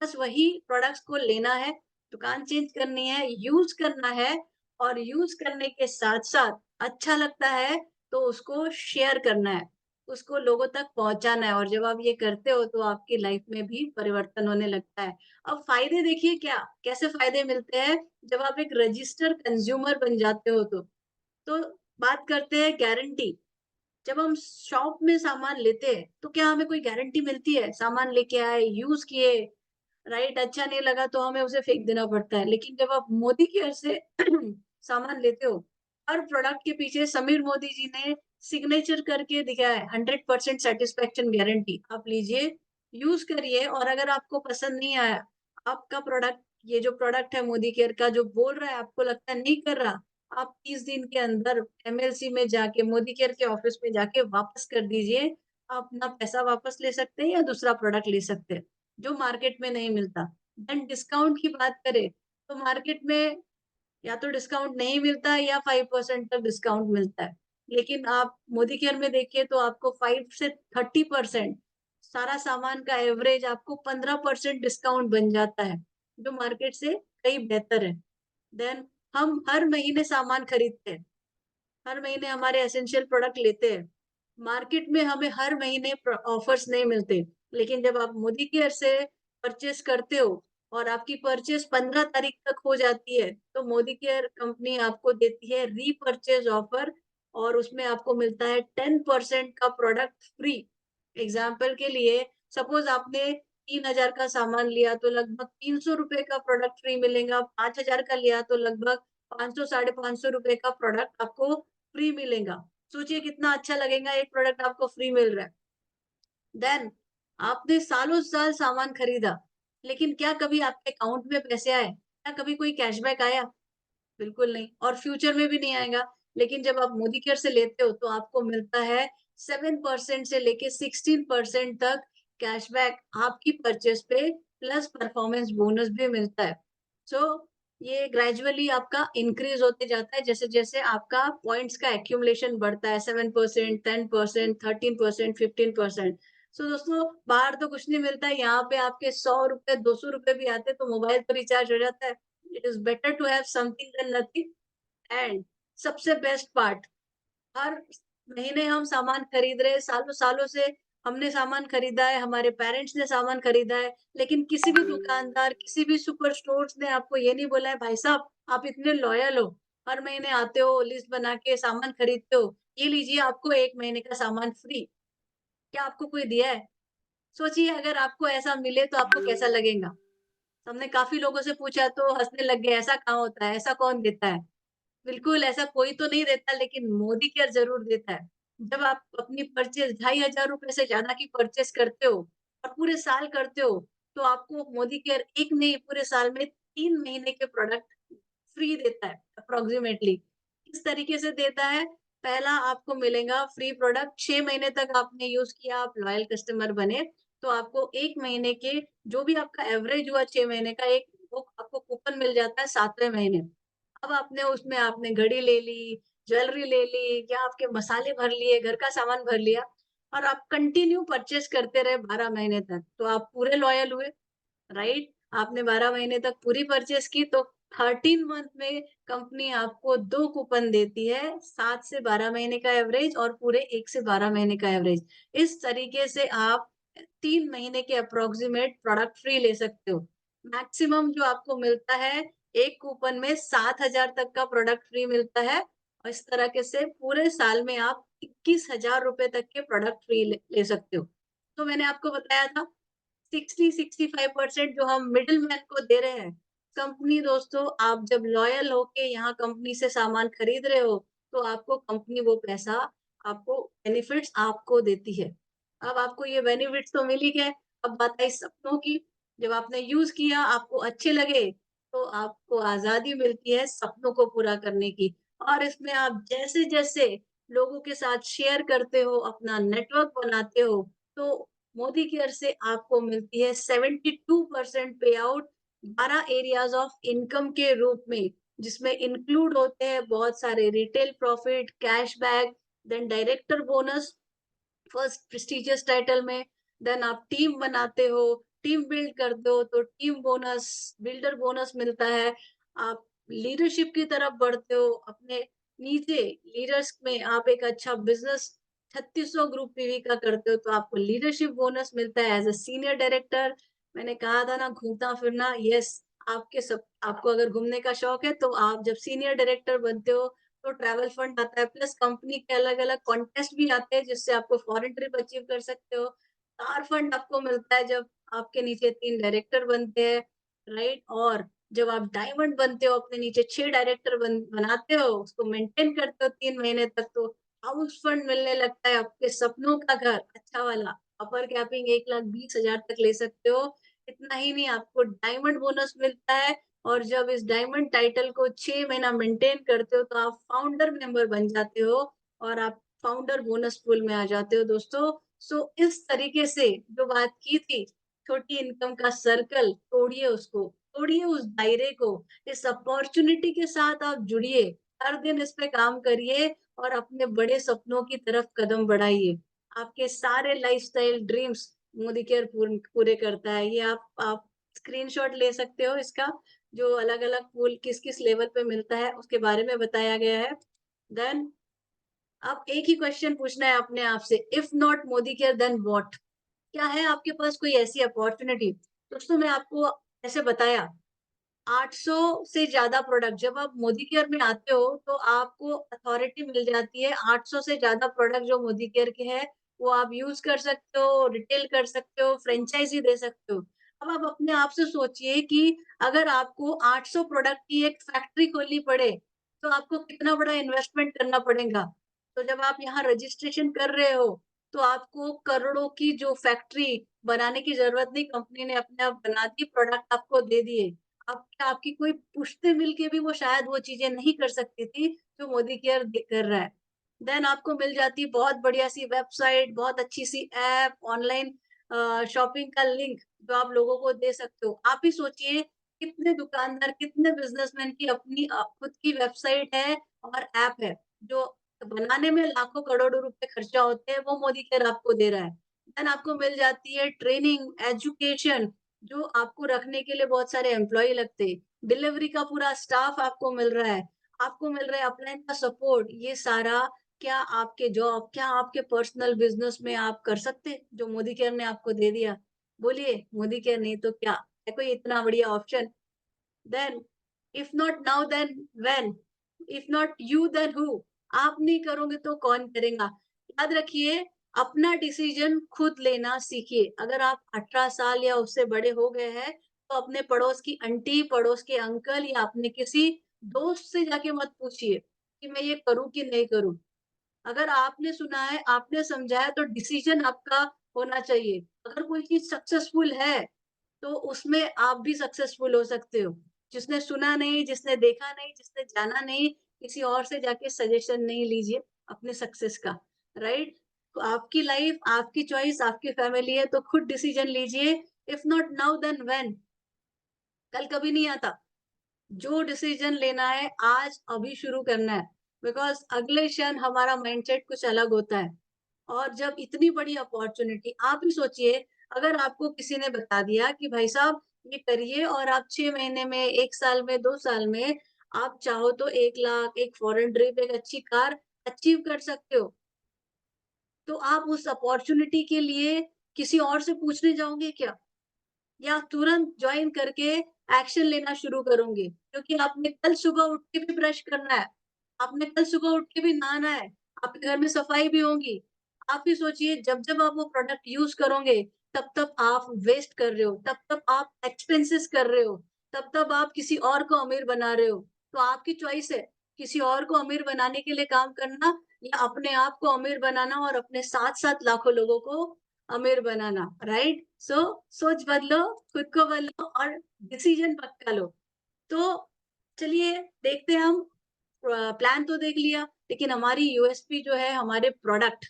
बस वही प्रोडक्ट्स को लेना है, दुकान चेंज करनी है, यूज करना है, और यूज करने के साथ-साथ अच्छा लगता है तो उसको शेयर करना है, उसको लोगों तक पहुँचाना है, और जब आप ये करते हो तो आपकी लाइफ में भी परिवर्तन होने लगता है। अब फ़ायदे देखिए क्या, कैसे फ़ायदे मिलते हैं जब आप एक रजिस्टर कंज्यूमर बन जाते हो तो। तो बात करते हैं गारंटी। जब हम शॉप में सामान लेते हैं, तो क्या हमें कोई गारंटी मिलती है? सामान लेके आए, यूज़ किए, राइट, अच्छा नहीं लगा तो हमें उसे फेंक देना पड़ता है। लेकिन जब आप मोदी केयर से सामान लेते हो, हर प्रोडक्ट के पीछे समीर मोदी जी ने सिग्नेचर करके दिखाया है, 100% सैटिस्फैक्शन गारंटी। आप लीजिए, यूज़ करिए, और अगर आपको पसंद नहीं आया, आपका प्रोडक्ट, ये जो प्रोडक्ट है मोदी केयर का जो बोल रहा है, आपको लगता है नहीं कर रहा, आप 30 दिन के अंदर एमएलसी में जाके, मोदी केयर के ऑफिस में जाके वापस कर दीजिए। आप अपना पैसा वापस ले सकते हैं या दूसरा प्रोडक्ट ले सकते हैं, जो मार्केट में नहीं मिलता। देन डिस्काउंट की बात करें, तो मार्केट में या तो डिस्काउंट नहीं मिलता है या 5% तक डिस्काउंट मिलता है। लेकिन आप मोदी केयर में देखिए तो आपको 5 से 30% सारा सामान का एवरेज आपको 15% डिस्काउंट बन जाता है, जो मार्केट से कहीं बेहतर है। देन हम हर महीने सामान खरीदते हैं, हर महीने हमारे एसेंशियल प्रोडक्ट लेते हैं। मार्केट में हमें हर महीने ऑफर्स नहीं मिलते, लेकिन जब आप मोदी केयर से परचेस करते हो और आपकी परचेस 15 तारीख तक हो जाती है, तो मोदी केयर कंपनी आपको देती है रीपरचेज ऑफर, और उसमें आपको मिलता है 10% का प्रोडक्ट फ्री। एग्जाम्पल के लिए, सपोज आपने 3000 का सामान लिया तो लगभग 300 रुपए का प्रोडक्ट फ्री मिलेगा, 5000 का लिया तो लगभग 500 साढ़े 500 रुपए का प्रोडक्ट आपको फ्री मिलेगा। सोचिए कितना अच्छा लगेगा, एक प्रोडक्ट आपको फ्री मिल रहा है। देन आपने सालों साल सामान खरीदा, लेकिन क्या कभी आपके अकाउंट में पैसे आए? क्या कभी कोई कैशबैक आया? बिल्कुल नहीं, और फ्यूचर में भी नहीं आएगा। लेकिन जब आप मोदी केयर से लेते हो तो आपको मिलता है 7% से लेके 16% तक कैशबैक आपकी परचेज पे, प्लस परफॉर्मेंस बोनस भी मिलता है। सो ये ग्रेजुअली आपका इंक्रीज होते जाता है, जैसे-जैसे आपका पॉइंट्स का एक्यूमुलेशन बढ़ता है, 7%, 10%, 13%, 15%। सो दोस्तों, बाहर तो कुछ नहीं मिलता है, यहाँ पे आपके ₹100, ₹200 भी आते हैं तो मोबाइल तो रिचार्ज हो जाता है। It is better to have something than nothing. And सबसे बेस्ट पार्ट, हर महीने हम सामान खरीद रहे हैं, सालों सालों से हमने सामान खरीदा है, हमारे पेरेंट्स ने सामान खरीदा है, लेकिन किसी भी दुकानदार, किसी भी सुपर स्टोर्स ने आपको ये नहीं बोला है, भाई साहब आप इतने लॉयल हो, हर महीने आते हो, लिस्ट बना के सामान खरीदते हो, ये लीजिए आपको 1 महीने का सामान फ्री। क्या आपको कोई दिया है? सोचिए अगर आपको ऐसा मिले तो आपको कैसा लगेगा? हमने काफ़ी लोगों से पूछा तो हँसने लग गए, ऐसा कहाँ होता है? ऐसा कौन देता है? बिल्कुल ऐसा कोई तो नहीं देता, लेकिन मोदी केयर ज़रूर देता है। जब आप अपनी परचेज़ ₹2500 से ज़्यादा की परचेज़ करते हो और पूरे साल करते हो, तो आपको मोदी केयर एक नहीं पूरे साल में 3 महीने के प्रोडक्ट फ्री देता है अप्रॉक्सिमेटली। किस तरीके से देता है? पहला आपको मिलेगा फ्री प्रोडक्ट, 6 महीने तक आपने यूज़ किया, आप लॉयल कस्टमर बने, तो आपको 1 महीने के जो भी आपका एवरेज हुआ 6 महीने का, एक वो आपको कूपन मिल जाता है 7वें महीने। अब आपने उसमें आपने घड़ी ले ली, ज्वेलरी ले ली, या आपके मसाले भर लिए, घर का सामान भर लिया, और आप कंटिन्यू परचेज़ करते रहे 12 महीने तक, तो आप पूरे लॉयल हुए। राइट? आपने 12 महीने तक पूरी परचेज़ की तो 13 मंथ में कंपनी आपको 2 कूपन देती है, 7 से 12 महीने का एवरेज और पूरे 1 से 12 महीने का एवरेज। इस तरीके से आप 3 महीने के अप्रॉक्सिमेट प्रोडक्ट फ्री ले सकते हो। मैक्सिमम जो आपको मिलता है, एक कूपन में 7000 तक का प्रोडक्ट फ्री मिलता है, और इस तरह के से पूरे साल में आप 21,000 रुपए तक के प्रोडक्ट फ्री ले ले सकते हो। तो मैंने आपको बताया था 60-65% जो हम मिडलमैन को दे रहे हैं। कंपनी दोस्तों, आप जब लॉयल होके यहाँ कंपनी से सामान खरीद रहे हो, तो आपको कंपनी वो पैसा, आपको बेनिफिट्स आपको देती है। अब आपको ये बेनिफिट्स तो मिल ही गए, अब बात आई सपनों की। जब आपने यूज किया, आपको अच्छे लगे, तो आपको आजादी मिलती है सपनों को पूरा करने की। और इसमें आप जैसे जैसे लोगों के साथ शेयर करते हो, अपना नेटवर्क बनाते हो, तो मोदी केयर से आपको मिलती है 72% पे आउट 12 एरियाज ऑफ इनकम के रूप में, जिसमें इंक्लूड होते हैं बहुत सारे retail profit, cashback, then director bonus first prestigious title में। देन आप टीम बनाते हो, टीम बिल्ड करते हो, तो टीम बोनस, बिल्डर बोनस मिलता है। आप लीडरशिप की तरफ बढ़ते हो, अपने नीचे लीडर्स में आप एक अच्छा बिजनेस 3600 ग्रुप पीवी का करते हो, तो आपको लीडरशिप बोनस मिलता है एज अ सीनियर डायरेक्टर। मैंने कहा था ना घूमता फिरना, यस, आपके सब, आपको अगर घूमने का शौक है तो आप जब सीनियर डायरेक्टर बनते हो तो ट्रैवल फंड आता है, प्लस कंपनी के अलग-अलग कॉन्टेस्ट भी आते हैं जिससे आपको फॉरेन ट्रिप अचीव कर सकते हो। कार फंड आपको मिलता है जब आपके नीचे 3 डायरेक्टर बनते हैं, राइट? और जब आप डायमंड बनते हो, अपने नीचे 6 डायरेक्टर बनाते हो, उसको मेंटेन करते हो 3 महीने तक, तो हाउस फंड मिलने लगता है, आपके सपनों का घर, अच्छा वाला, अपर कैपिंग 1,20,000 तक ले सकते हो। इतना ही नहीं, आपको डायमंड बोनस मिलता है, और जब इस डायमंड टाइटल को 6 महीना मेंटेन करते हो तो आप फाउंडर मेंबर बन जाते हो और आप फाउंडर बोनस पूल में आ जाते हो दोस्तों। सो इस तरीके से जो बात की थी, छोटी इनकम का सर्कल तोड़िए उसको, तोड़िए उस दायरे को, इस अपॉर्चुनिटी के साथ आप जुड़िए, हर दिन इस पे काम करिए और अपने बड़े सपनों की तरफ कदम बढ़ाइए। आपके सारे लाइफस्टाइल ड्रीम्स मोदी केयर पूरे करता है। ये आप स्क्रीनशॉट ले सकते हो इसका, जो अलग-अलग पूल किस-किस लेवल पे मिलता है, उसके बारे में बताया गया है। देन अब एक ही क्वेश्चन पूछना है अपने आप से, if not Modi care then what? क्या है आपके पास कोई ऐसी अपॉर्चुनिटी? दोस्तों मैं आपको ऐसे बताया, 800 से ज़्यादा प्रोडक्ट, जब आप मोदी केयर में आते हो तो आपको अथॉरिटी मिल जाती है, 800 से ज़्यादा प्रोडक्ट जो मोदी केयर के हैं, वो आप यूज़ कर सकते हो, रिटेल कर सकते हो, फ्रेंचाइज़ी दे सकते हो। अब आप अपने आप से सोचिए कि अगर आपको 800 प्रोडक्ट की एक फैक्ट्री खोलनी पड़े, तो आपको कितना बड़ा इन्वेस्टमेंट करना पड़ेगा। तो जब आप यहाँ रजिस्ट्रेशन कर रहे हो, तो आपको करोड़ों की जो फैक्ट्री बनाने की ज़रूरत नहीं, कंपनी ने अपने आप बना दी, प्रोडक्ट आपको दे दिए। आपकी कोई पुश्ते मिल के भी वो शायद वो चीज़ें नहीं कर सकती थी, जो मोदी केयर कर रहा है। देन आपको मिल जाती है बहुत बढ़िया सी वेबसाइट, बहुत अच्छी सी ऐप, ऑनलाइन शॉपिंग का लिंक जो आप लोगों को दे सकते हो। आप ही सोचिए कितने दुकानदार, कितने बिज़नेसमैन की अपनी खुद की वेबसाइट है और ऐप है, जो बनाने में लाखों करोड़ों रुपए खर्चा होते हैं, वो मोदी केयर आपको दे रहा है। देन आपको मिल जाती है ट्रेनिंग, एजुकेशन, जो आपको रखने के लिए बहुत सारे एम्प्लॉयी लगते हैं, डिलीवरी का पूरा स्टाफ आपको मिल रहा है, आपको मिल रहा है अपलाइन का सपोर्ट, ये सारा क्या आपके जॉब, क्या आपके पर्सनल बिज़नेस में आप कर सकते, जो मोदी केयर ने आपको दे दिया? बोलिए, मोदी केयर नहीं तो क्या? है कोई इतना बढ़िया option? Then if not now then when? If not you then who? आप नहीं करोगे तो कौन करेगा? याद रखिए, अपना डिसीजन खुद लेना सीखिए। अगर आप 18 साल या उससे बड़े हो गए हैं, तो अपने पड़ोस की आंटी, पड़ोस के अंकल या अपने किसी दोस्त से जाके मत पूछिए कि मैं ये करूँ कि नहीं करूँ। अगर आपने सुना है, आपने समझा है, तो डिसीजन आपका होना चाहिए। अगर कोई चीज़ सक्सेसफुल है, तो उसमें आप भी सक्सेसफुल हो सकते हो। जिसने सुना नहीं, जिसने देखा नहीं, जिसने जाना नहीं, किसी और से जाके सजेशन नहीं लीजिए अपने सक्सेस का, राइट? तो आपकी लाइफ, आपकी चॉइस, आपकी फैमिली है, तो खुद डिसीजन लीजिए। If not now then when? कल कभी नहीं आता। जो डिसीजन लेना है आज अभी शुरू करना है, बिकॉज़ अगले क्षण हमारा माइंडसेट कुछ अलग होता है। और जब इतनी बड़ी अपॉर्च्युनिटी, आप ही सोचिए, अगर आपको किसी ने बता दिया कि भाई साहब ये करिए और आप 6 महीने में, 1 साल में, 2 साल में आप चाहो तो 1 लाख, एक फॉरेन ट्रिप, एक अच्छी कार अचीव कर सकते हो। तो आप उस अपॉर्च्युनिटी के लिए किसी और से पूछने जाओगे क्या? या तुरंत जॉइन करके एक्शन लेना शुरू करोगे? क्योंकि आपने कल सुबह उठ के भी ब्रश करना है, आपने कल सुबह उठ के भी नहाना है, आपके घर में सफाई भी होगी। आप ही सोचिए, जब-जब आप वो प्रोडक्ट यूज़ करोगे, तब-तब आप वेस्ट कर रहे हो, तब-तब आप एक्सपेंसेस कर रहे हो, तब-तब आप किसी और को अमीर बना रहे हो। तो आपकी चॉइस है, किसी और को अमीर बनाने के लिए काम करना या अपने आप को अमीर बनाना और अपने साथ-साथ लाखों लोगों को अमीर बनाना, राइट? सो सोच बदलो, खुद को बदलो और डिसीजन पक्का लो। तो चलिए देखते हैं हम, प्लान तो देख लिया, लेकिन हमारी यूएसपी जो है हमारे प्रोडक्ट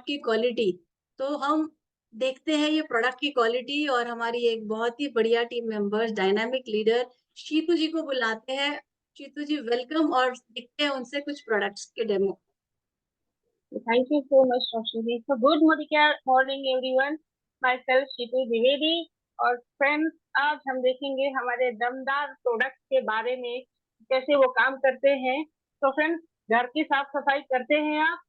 की क्वालिटी। तो हम देखते हैं ये प्रोडक्ट की क्वालिटी और हमारी एक बहुत ही बढ़िया team members, dynamic leader Shitu जी को बुलाते हैं। शीतू जी वेलकम, और देखते हैं उनसे कुछ प्रोडक्ट्स के demo. Thank you so much, Roshni. So good morning everyone. Myself Shitu Dwivedi और फ्रेंड्स, आज हम देखेंगे हमारे दमदार प्रोडक्ट के बारे में, कैसे वो काम करते हैं। तो फ्रेंड्स, घर की साफ सफाई करते हैं आप?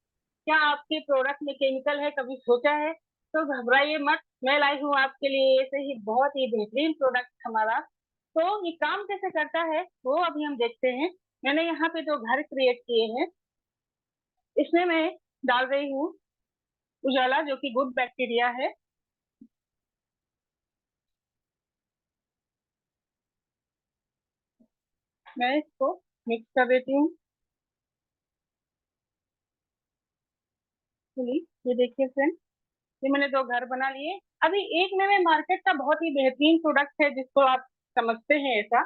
क्या आपके प्रोडक्ट में केमिकल है, कभी सोचा है? तो घबराइए मत, मैं लाई हूँ आपके लिए ऐसे ही बहुत ही बेहतरीन प्रोडक्ट हमारा। तो ये काम कैसे करता है वो अभी हम देखते हैं। मैंने यहाँ पे 2 घर क्रिएट किए हैं। इसमें मैं डाल रही हूँ उजाला, जो कि गुड बैक्टीरिया है। मैं इसको मिक्स कर देती हूँ। ये देखिए फ्रेंड, ये मैंने 2 घर बना लिए। अभी एक में मार्केट का बहुत ही बेहतरीन प्रोडक्ट है, जिसको आप समझते हैं ऐसा,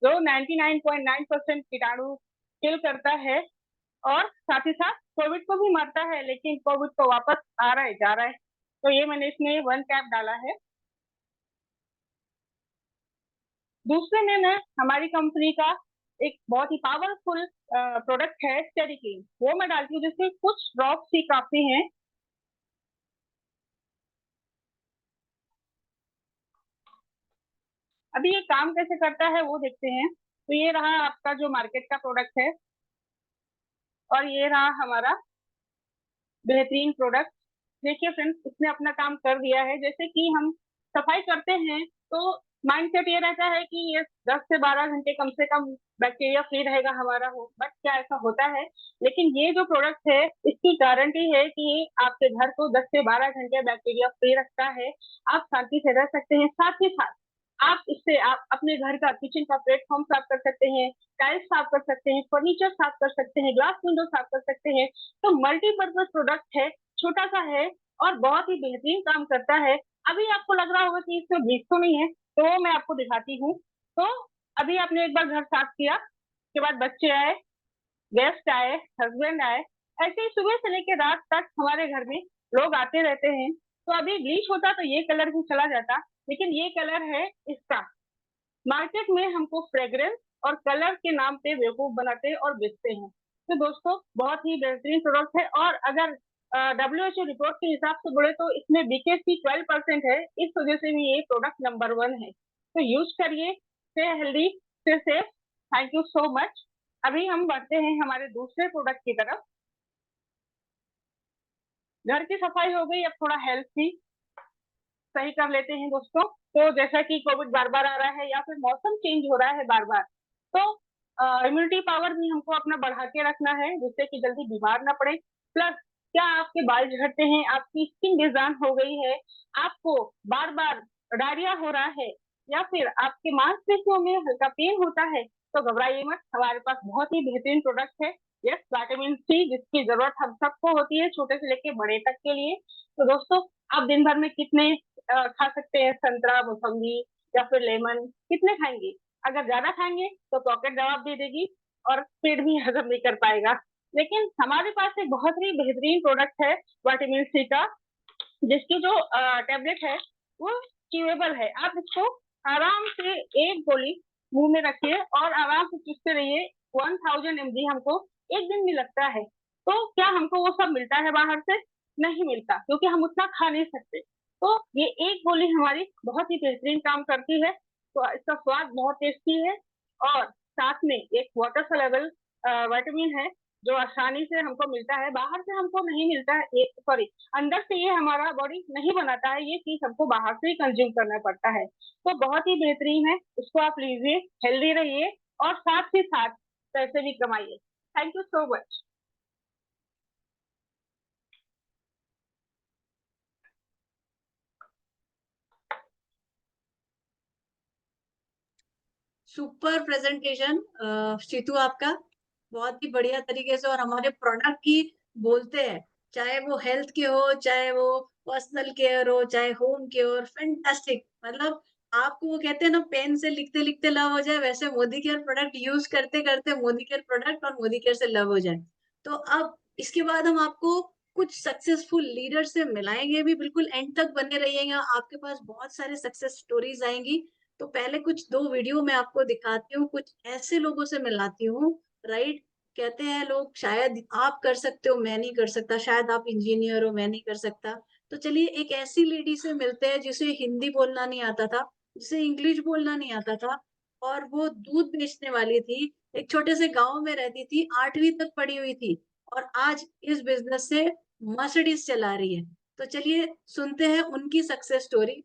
जो 99.9% कीटाणु किल करता है और साथ ही साथ कोविड को भी मारता है, लेकिन कोविड तो वापस आ रहा है, जा रहा है। तो ये मैंने इसमें 1 कैप डाला है। दूसरे में मैं हमारी कंपनी का एक बहुत ही पावरफुल प्रोडक्ट है स्टेरिक्लीन, वो मैं डालती हूँ, जिसके कुछ ड्रॉप्स ही काफी हैं। अभी ये काम कैसे करता है वो देखते हैं। तो ये रहा आपका जो मार्केट का प्रोडक्ट है, और ये रहा हमारा बेहतरीन प्रोडक्ट। देखिए फ्रेंड्स, इसने अपना काम कर दिया है। जैसे कि हम सफाई करते हैं तो माइंडसेट ये रहता है कि ये 10 से 12 घंटे कम से कम बैक्टीरिया फ्री रहेगा हमारा हो, बट क्या ऐसा होता है? लेकिन ये जो प्रोडक्ट है, इसकी गारंटी है कि आपके घर को 10 से 12 घंटे बैक्टीरिया फ्री रखता है। आप शांति से रह सकते हैं। साथ ही साथ आप इससे आप अपने घर का किचन का प्लेटफॉर्म साफ कर सकते हैं, टाइल्स साफ कर सकते हैं, फर्नीचर साफ कर सकते हैं, ग्लास विंडो साफ कर सकते हैं। तो मल्टीपर्पज प्रोडक्ट है, छोटा सा है और बहुत ही बेहतरीन काम करता है। अभी आपको लग रहा होगा कि इसमें ब्लीच तो नहीं है, तो मैं आपको दिखाती हूँ। तो अभी आपने एक बार घर साफ किया, उसके बाद बच्चे आए, गेस्ट आए, हस्बैंड आए, ऐसे ही सुबह से लेकर रात तक हमारे घर में लोग आते रहते हैं। तो अभी ब्लीच होता तो ये कलर भी चला जाता, लेकिन ये कलर है इसका। मार्केट में हमको फ्रेग्रेंस और कलर के नाम पे बेवकूफ बनाते हैं और बेचते हैं। तो दोस्तों, बहुत ही बेहतरीन प्रोडक्ट है, और अगर WHO रिपोर्ट के हिसाब से बोले तो इसमें BKC 12% है। इस वजह से भी ये प्रोडक्ट नंबर 1 है। तो यूज करिए, stay healthy, stay safe. Thank you so much. अभी हम बढ़ते हैं हमारे दूसरे प्रोडक्ट की तरफ। घर की सफाई हो गई, अब थोड़ा हेल्थ भी सही कर लेते हैं दोस्तों। तो जैसा कि कोविड बार बार आ रहा है या फिर मौसम चेंज हो रहा है बार बार, तो इम्यूनिटी पावर भी हमको अपना बढ़ा के रखना है, जिससे कि जल्दी बीमार ना पड़े। प्लस, क्या आपके बाल झड़ते हैं, आपकी स्किन डिजाइन हो गई है, आपको बार बार डायरिया हो रहा है, या फिर आपके मांसपेशियों में हल्का पेन होता है, तो घबराइए मत, हमारे पास बहुत ही बेहतरीन प्रोडक्ट है। यस, विटामिन सी, जिसकी जरूरत हम सबको होती है, छोटे से लेके बड़े तक के लिए। तो दोस्तों, आप दिन भर में कितने खा सकते हैं? संतरा, मौसम्बी या फिर लेमन, कितने खाएंगे? अगर ज्यादा खाएंगे तो पॉकेट जवाब दे देगी और पेट भी हजम नहीं कर पाएगा। लेकिन हमारे पास एक बहुत ही बेहतरीन प्रोडक्ट है विटामिन सी का, जिसकी जो टेबलेट है वो च्यूएबल है। आप इसको आराम से एक गोली मुंह में रखिए और आराम से चूसते रहिए। 1000 mg हमको एक दिन में लगता है। तो क्या हमको वो सब मिलता है बाहर से? नहीं मिलता, क्योंकि हम उतना खा नहीं सकते। तो ये एक गोली हमारी बहुत ही बेहतरीन काम करती है। तो इसका स्वाद बहुत टेस्टी है, और साथ में एक वाटर सोल्यूबल विटामिन है, जो आसानी से हमको मिलता है, बाहर से हमको नहीं मिलता है। सॉरी, अंदर से ये हमारा बॉडी नहीं बनाता है, ये चीज हमको बाहर से ही कंज्यूम करना पड़ता है। तो बहुत ही बेहतरीन है, इसको आप लीजिए, हेल्दी रहिए और साथ ही साथ पैसे भी कमाइए। Thank you so much. Super presentation Sheetu आपका, बहुत ही बढ़िया तरीके से, और हमारे प्रोडक्ट की बोलते हैं, चाहे वो हेल्थ के हो, चाहे वो पर्सनल केयर हो चाहे होम केयर, फैंटास्टिक। मतलब आपको वो कहते हैं ना पेन से लिखते लिखते लव हो जाए, वैसे मोदी केयर प्रोडक्ट यूज करते करते मोदी केयर प्रोडक्ट और मोदी केयर से लव हो जाए। तो अब इसके बाद हम आपको कुछ सक्सेसफुल लीडर से मिलाएंगे भी, बिल्कुल एंड तक बने रहिएगा, आपके पास बहुत सारे सक्सेस स्टोरीज आएंगी। तो पहले कुछ 2 वीडियो मैं आपको दिखाती हूँ, कुछ ऐसे लोगों से मिलाती हूँ, राइट। कहते हैं लोग शायद आप कर सकते हो मैं नहीं कर सकता, शायद आप इंजीनियर हो मैं नहीं कर सकता। तो चलिए एक ऐसी लेडी से मिलते हैं जिसे हिंदी बोलना नहीं आता था, जिसे इंग्लिश बोलना नहीं आता था, और वो दूध बेचने वाली थी, एक छोटे से गांव में रहती थी, 8वीं तक पढ़ी हुई थी, और आज इस बिजनेस से मर्सिडीज चला रही है। तो चलिए सुनते हैं उनकी सक्सेस स्टोरी।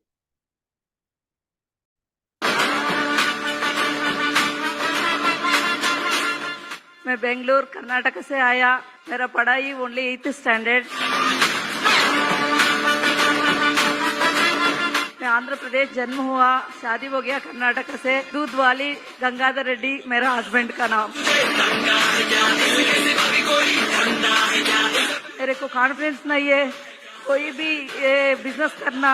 मैं बेंगलोर कर्नाटक से आया, मेरा पढ़ाई ओनली 8th स्टैंडर्ड। मैं आंध्र प्रदेश जन्म हुआ, शादी हो गया कर्नाटक से, दूध वाली गंगाधर रेड्डी मेरा हस्बैंड का नाम। मेरे को कॉन्फिडेंस नहीं है कोई भी बिजनेस करना।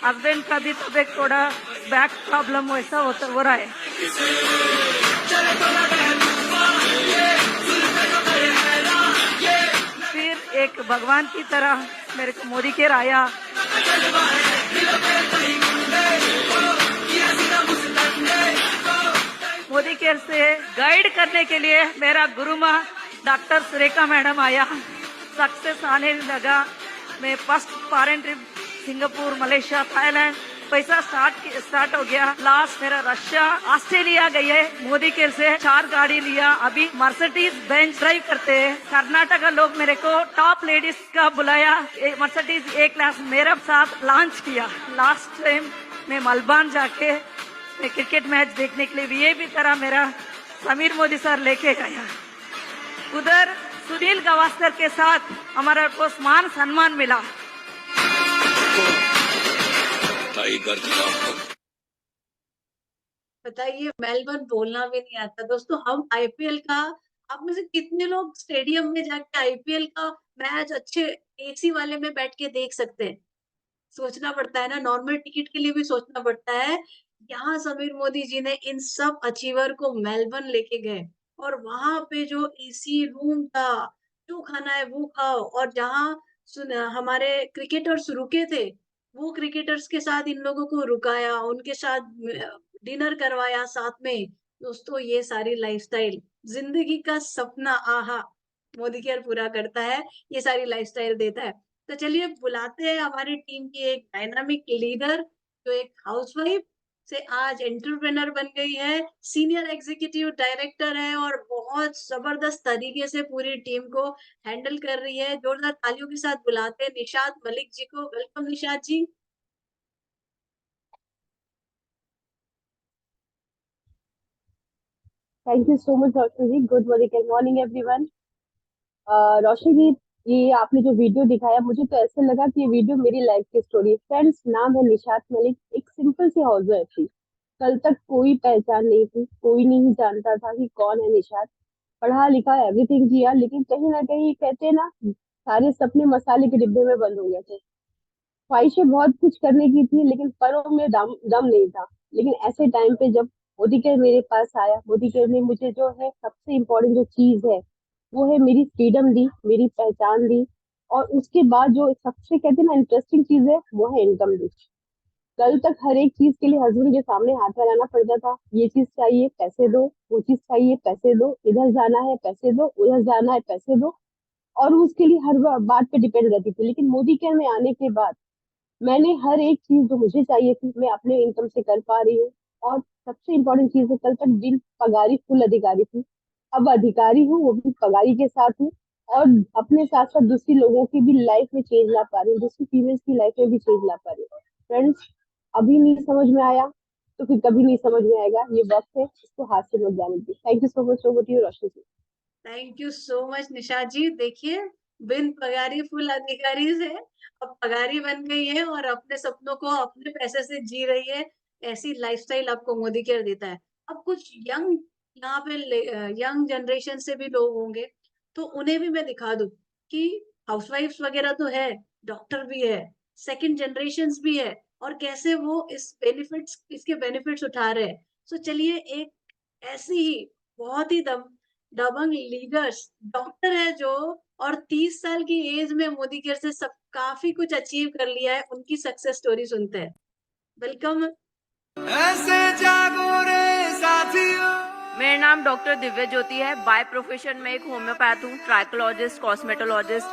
हस्बैंड का भी तबीयत थोड़ा बैक प्रॉब्लम वैसा हो रहा है। फिर एक भगवान की तरह मेरे को मोदी केयर आया। मोदी केयर से गाइड करने के लिए मेरा गुरु माँ डॉक्टर सुरेखा मैडम आया। सक्सेस आने लगा। मैं first foreign trip Singapore, Malaysia, Thailand पैसा स्टार्ट हो गया। लास्ट मेरा रशिया, ऑस्ट्रेलिया गई है मोदी केयर से। 4 गाड़ी लिया, अभी मर्सिडीज बेंच ड्राइव करते हैं। कर्नाटक का लोग मेरे को टॉप लेडीज का बुलाया, मर्सिडीज A क्लास मेरे साथ लॉन्च किया। लास्ट टाइम मैं मलबान जाके मैं क्रिकेट मैच देखने के लिए वीआईपी करा, मेरा समीर मोदी सर लेके गया। उधर सुनील गावस्कर के साथ हमारा को मान सम्मान मिला। बताइए, मेलबर्न बोलना भी नहीं आता। दोस्तों हम आईपीएल का, आप में से कितने लोग स्टेडियम में जाके आईपीएल का मैच अच्छे एसी वाले में बैठ के देख सकते हैं? सोचना पड़ता है ना, नॉर्मल टिकट के लिए भी सोचना पड़ता है। यहाँ समीर मोदी जी ने इन सब अचीवर को मेलबर्न लेके गए, और वहां पे जो एसी रूम था, जो खाना है वो खाओ, और जहाँ हमारे क्रिकेटर्स रुके थे, वो क्रिकेटर्स के साथ इन लोगों को रुकाया, उनके साथ डिनर करवाया साथ में। दोस्तों ये सारी लाइफस्टाइल, जिंदगी का सपना, आहा, मोदी केयर पूरा करता है, ये सारी लाइफस्टाइल देता है। तो चलिए बुलाते हैं हमारी टीम की एक डायनामिक लीडर, जो एक हाउसवाइफ से आज एंटरप्रेन्योर बन गई है, सीनियर एग्जीक्यूटिव डायरेक्टर है, और बहुत जबरदस्त तरीके से पूरी टीम को हैंडल कर रही है। जोरदार तालियों के साथ बुलाते हैं निशात मलिक जी को। Welcome Nishat ji. Thank you so much Roshni ji. Good morning everyone. Roshni ji, ये आपने जो वीडियो दिखाया, मुझे तो ऐसे लगा कि ये वीडियो मेरी लाइफ की स्टोरी है। फ्रेंड्स, नाम है निशात मलिक, एक सिंपल सी हाउसवाइफ थी। कल तक कोई पहचान नहीं थी, कोई नहीं जानता था कि कौन है निशात। पढ़ा लिखा एवरीथिंग किया, लेकिन कहीं ना कहीं कहते हैं ना, सारे सपने मसाले के डिब्बे में बंद हो गए थे। ख्वाहिशें बहुत कुछ करने की थी, लेकिन परों में दम नहीं था। लेकिन ऐसे टाइम पे जब मोदी केयर मेरे पास आया, मोदी केयर ने मुझे जो है सबसे इम्पोर्टेंट जो चीज है, वो है मेरी फ्रीडम दी, मेरी पहचान दी, और उसके बाद जो सबसे कहते हैं ना इंटरेस्टिंग चीज है, वो है इनकम दी। कल तक हर एक चीज के लिए हस्बैंड के सामने हाथ फैलाना पड़ता था। ये चीज चाहिए पैसे दो, वो चीज चाहिए पैसे दो, इधर जाना है पैसे दो, उधर जाना है पैसे दो, और उसके लिए हर बात पे डिपेंड रहती थी। लेकिन मोदी केयर में आने के बाद मैंने हर एक चीज जो मुझे चाहिए थी, मैं अपने इनकम से कर पा रही हूँ। और सबसे इम्पोर्टेंट चीज है, कल तक बिन पगारी फुल अधिकारी थी, अब अधिकारी हूँ, वो भी पगारी के साथ हूँ। और अपने साथ साथ दूसरी लोगों की भी लाइफ में चेंज ला पा रही हूँ, दूसरी फीमेल्स की लाइफ में भी चेंज ला पा रही हूँ। फ्रेंड्स, अभी नहीं समझ में आया तो फिर कभी नहीं समझ में आएगा। ये वक्त है, इसको हाथ से मत जाने दीजिए। Thank you so much. Over to you Roshni ji. Thank you so much Nisha ji. देखिए, बिन पगारी फुल अधिकारी से अब पगारी बन गई है, और अपने सपनों को अपने पैसे से जी रही है। ऐसी लाइफस्टाइल आपको मोदी केयर देता है। अब कुछ यंग, यहाँ पे यंग जनरेशन से भी लोग होंगे, तो उन्हें भी मैं दिखा दूं कि हाउसवाइफ्स वगैरह तो है, डॉक्टर भी है, सेकंड जनरेशंस भी है, और कैसे वो इसके बेनिफिट्स उठा रहे हैं। सो चलिए एक ऐसी ही बहुत ही दबंग लीडर्स डॉक्टर है जो, और 30 साल की एज में मोदी केयर से सब काफी कुछ अचीव कर लिया है, उनकी सक्सेस स्टोरी सुनते हैं। वेलकम। ऐसे जागो रे साथियों। मेरा नाम डॉक्टर दिव्य ज्योति है। बाय प्रोफेशन में एक होम्योपैथ हूँ, ट्राइकोलॉजिस्ट, कॉस्मेटोलॉजिस्ट,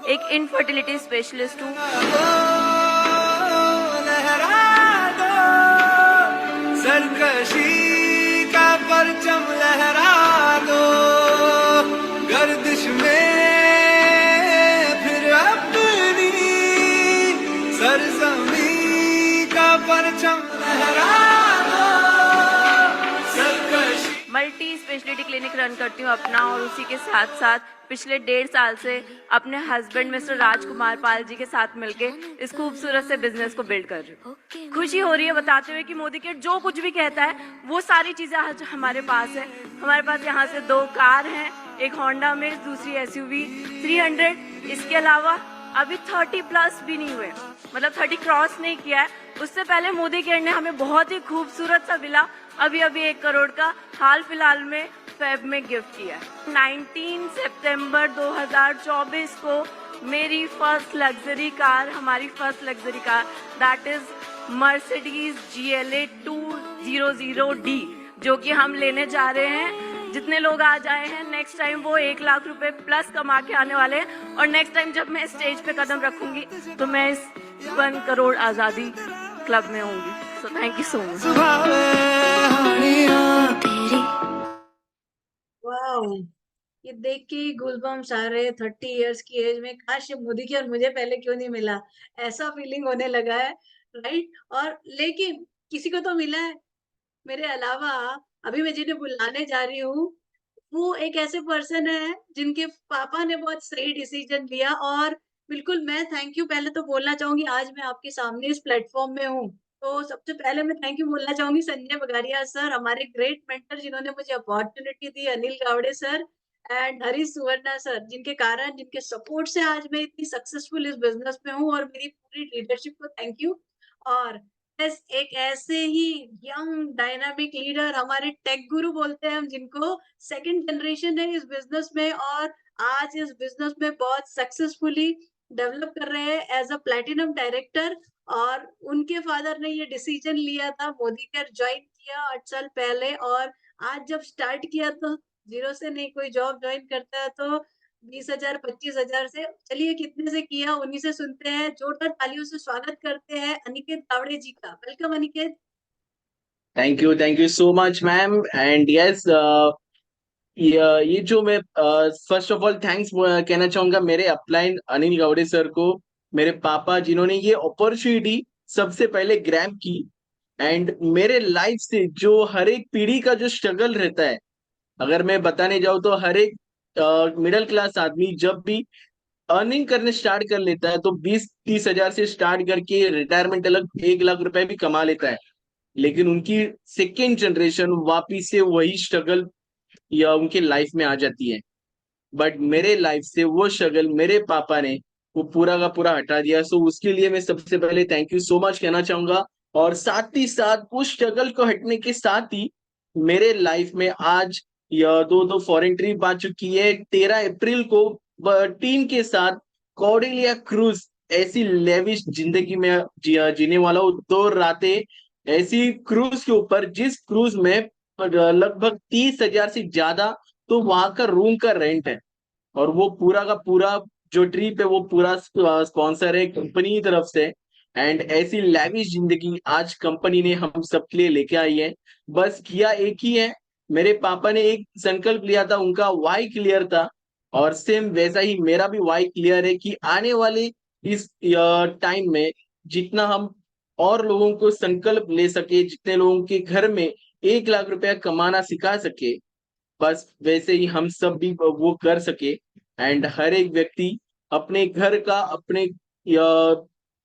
एक इनफर्टिलिटी स्पेशलिस्ट हूँ। सरकशी का परचम लहरा दो, गर्दिश में फिर अपनी सरजमी का परचम लहरा दो, सरकशी। मल्टी स्पेशलिटी क्लिनिक रन करती हूँ अपना, और उसी के साथ साथ पिछले 1.5 साल से अपने हस्बैंड मिस्टर राजकुमार पाल जी के साथ मिलके इस खूबसूरत से बिजनेस को बिल्ड कर रही हूँ। खुशी हो रही है बताते हुए कि मोदी केयर जो कुछ भी कहता है वो सारी चीज़ें आज हमारे पास है। हमारे पास यहाँ से 2 कार हैं, एक होंडा में, दूसरी SUV 300। इसके अलावा अभी 30+ भी नहीं हुए, मतलब 30 क्रॉस नहीं किया है। उससे पहले मोदी केयर ने हमें बहुत ही खूबसूरत सा विला अभी 1 करोड़ का हाल फिलहाल में फेब में गिफ्ट किया है। 19 सितंबर 2024 को मेरी फर्स्ट लग्जरी कार, हमारी first luxury car, that is Mercedes GLA 200D, जो कि हम लेने जा रहे हैं। जितने लोग आ जाए हैं नेक्स्ट टाइम वो 1 लाख रुपए प्लस कमा के आने वाले हैं। और नेक्स्ट टाइम जब मैं स्टेज पे कदम रखूंगी तो मैं इस 1 करोड़ आज़ादी क्लब में होंगी। सो thank you so much. Wow, ये देख के ही गूज़बम्प्स आ रहे हैं। 30 इयर्स की एज में काश ये मोदी केयर मुझे पहले क्यों नहीं मिला, ऐसा फीलिंग होने लगा है, राइट। और लेकिन किसी को तो मिला है मेरे अलावा। अभी मैं जिन्हें बुलाने जा रही हूँ वो एक ऐसे पर्सन है जिनके पापा ने बहुत सही डिसीजन लिया, और बिल्कुल मैं थैंक यू पहले तो बोलना चाहूंगी। आज मैं आपके सामने इस प्लेटफॉर्म में हूँ, तो सबसे पहले मैं थैंक यू बोलना चाहूंगी संजय बगारिया सर, हमारे ग्रेट मेंटर जिन्होंने मुझे अपॉर्चुनिटी दी, Anil Gawade sir and Harish Suvarna sir, जिनके कारण, जिनके सपोर्ट से आज मैं इतनी सक्सेसफुल इस बिजनेस में हूँ, और मेरी पूरी लीडरशिप को थैंक यू। और बस एक ऐसे ही यंग डायनामिक लीडर, हमारे टेक गुरु बोलते हैं हम जिनको, सेकंड जनरेशन है इस बिजनेस में, और आज इस बिजनेस में बहुत सक्सेसफुली डेवलप कर रहे हैं एज अ प्लैटिनम डायरेक्टर। और उनके फादर ने ये डिसीजन लिया था, मोदी केयर ज्वाइन किया 8 साल पहले, और आज जब स्टार्ट किया तो 0 से नहीं, कोई जॉब ज्वाइन करता है तो 20,000 25,000 से, चलिए कितने से किया उन्हीं से सुनते हैं। जोरदार तालियों से स्वागत करते हैं अनिकेत गावड़े जी का। Welcome Aniket. Thank you so much ma'am. And yes, ये जो मैं फर्स्ट ऑफ ऑल थैंक्स कहना चाहूंगा मेरे अपलाइन अनिल गावड़े सर को, मेरे पापा, जिन्होंने ये अपॉर्चुनिटी सबसे पहले ग्रैब की। एंड मेरे लाइफ से जो हर एक पीढ़ी का जो स्ट्रगल रहता है, अगर मैं बताने जाऊँ तो हर एक मिडिल क्लास आदमी जब भी अर्निंग करने स्टार्ट कर लेता है तो 20-30 हजार से स्टार्ट करके रिटायरमेंट अलग 1 लाख रुपए भी कमा लेता है। लेकिन उनकी सेकेंड जनरेशन वापिस से वही स्ट्रगल या उनके लाइफ में आ जाती है। बट मेरे लाइफ से वो स्ट्रगल मेरे पापा ने वो पूरा का पूरा हटा दिया। सो उसके लिए मैं सबसे पहले थैंक यू सो मच कहना चाहूंगा। और साथ ही साथ उस स्ट्रगल को हटने के साथ ही मेरे लाइफ में आज या 2 फॉरेन ट्रिप आ चुकी है। 13 अप्रैल को टीम के साथ कॉर्डेलिया क्रूज, ऐसी लेविश जिंदगी में जीने वाला हूँ 2 रातें ऐसी क्रूज के ऊपर, जिस क्रूज में लगभग 30,000 से ज्यादा तो वहां का रूम का रेंट है। और वो पूरा का पूरा जो ट्रिप है वो पूरा स्पॉन्सर है कंपनी की तरफ से। एंड ऐसी लैविश जिंदगी आज कंपनी ने हम सबके लिए लेके आई है। बस किया एक ही है, मेरे पापा ने एक संकल्प लिया था, उनका वाई क्लियर था, और सेम वैसा ही मेरा भी वाई क्लियर है कि आने वाले इस टाइम में जितना हम और लोगों को संकल्प ले सके, जितने लोगों के घर में 1 लाख रुपया कमाना सिखा सके, बस वैसे ही हम सब भी वो कर सके। एंड हर एक व्यक्ति अपने घर का,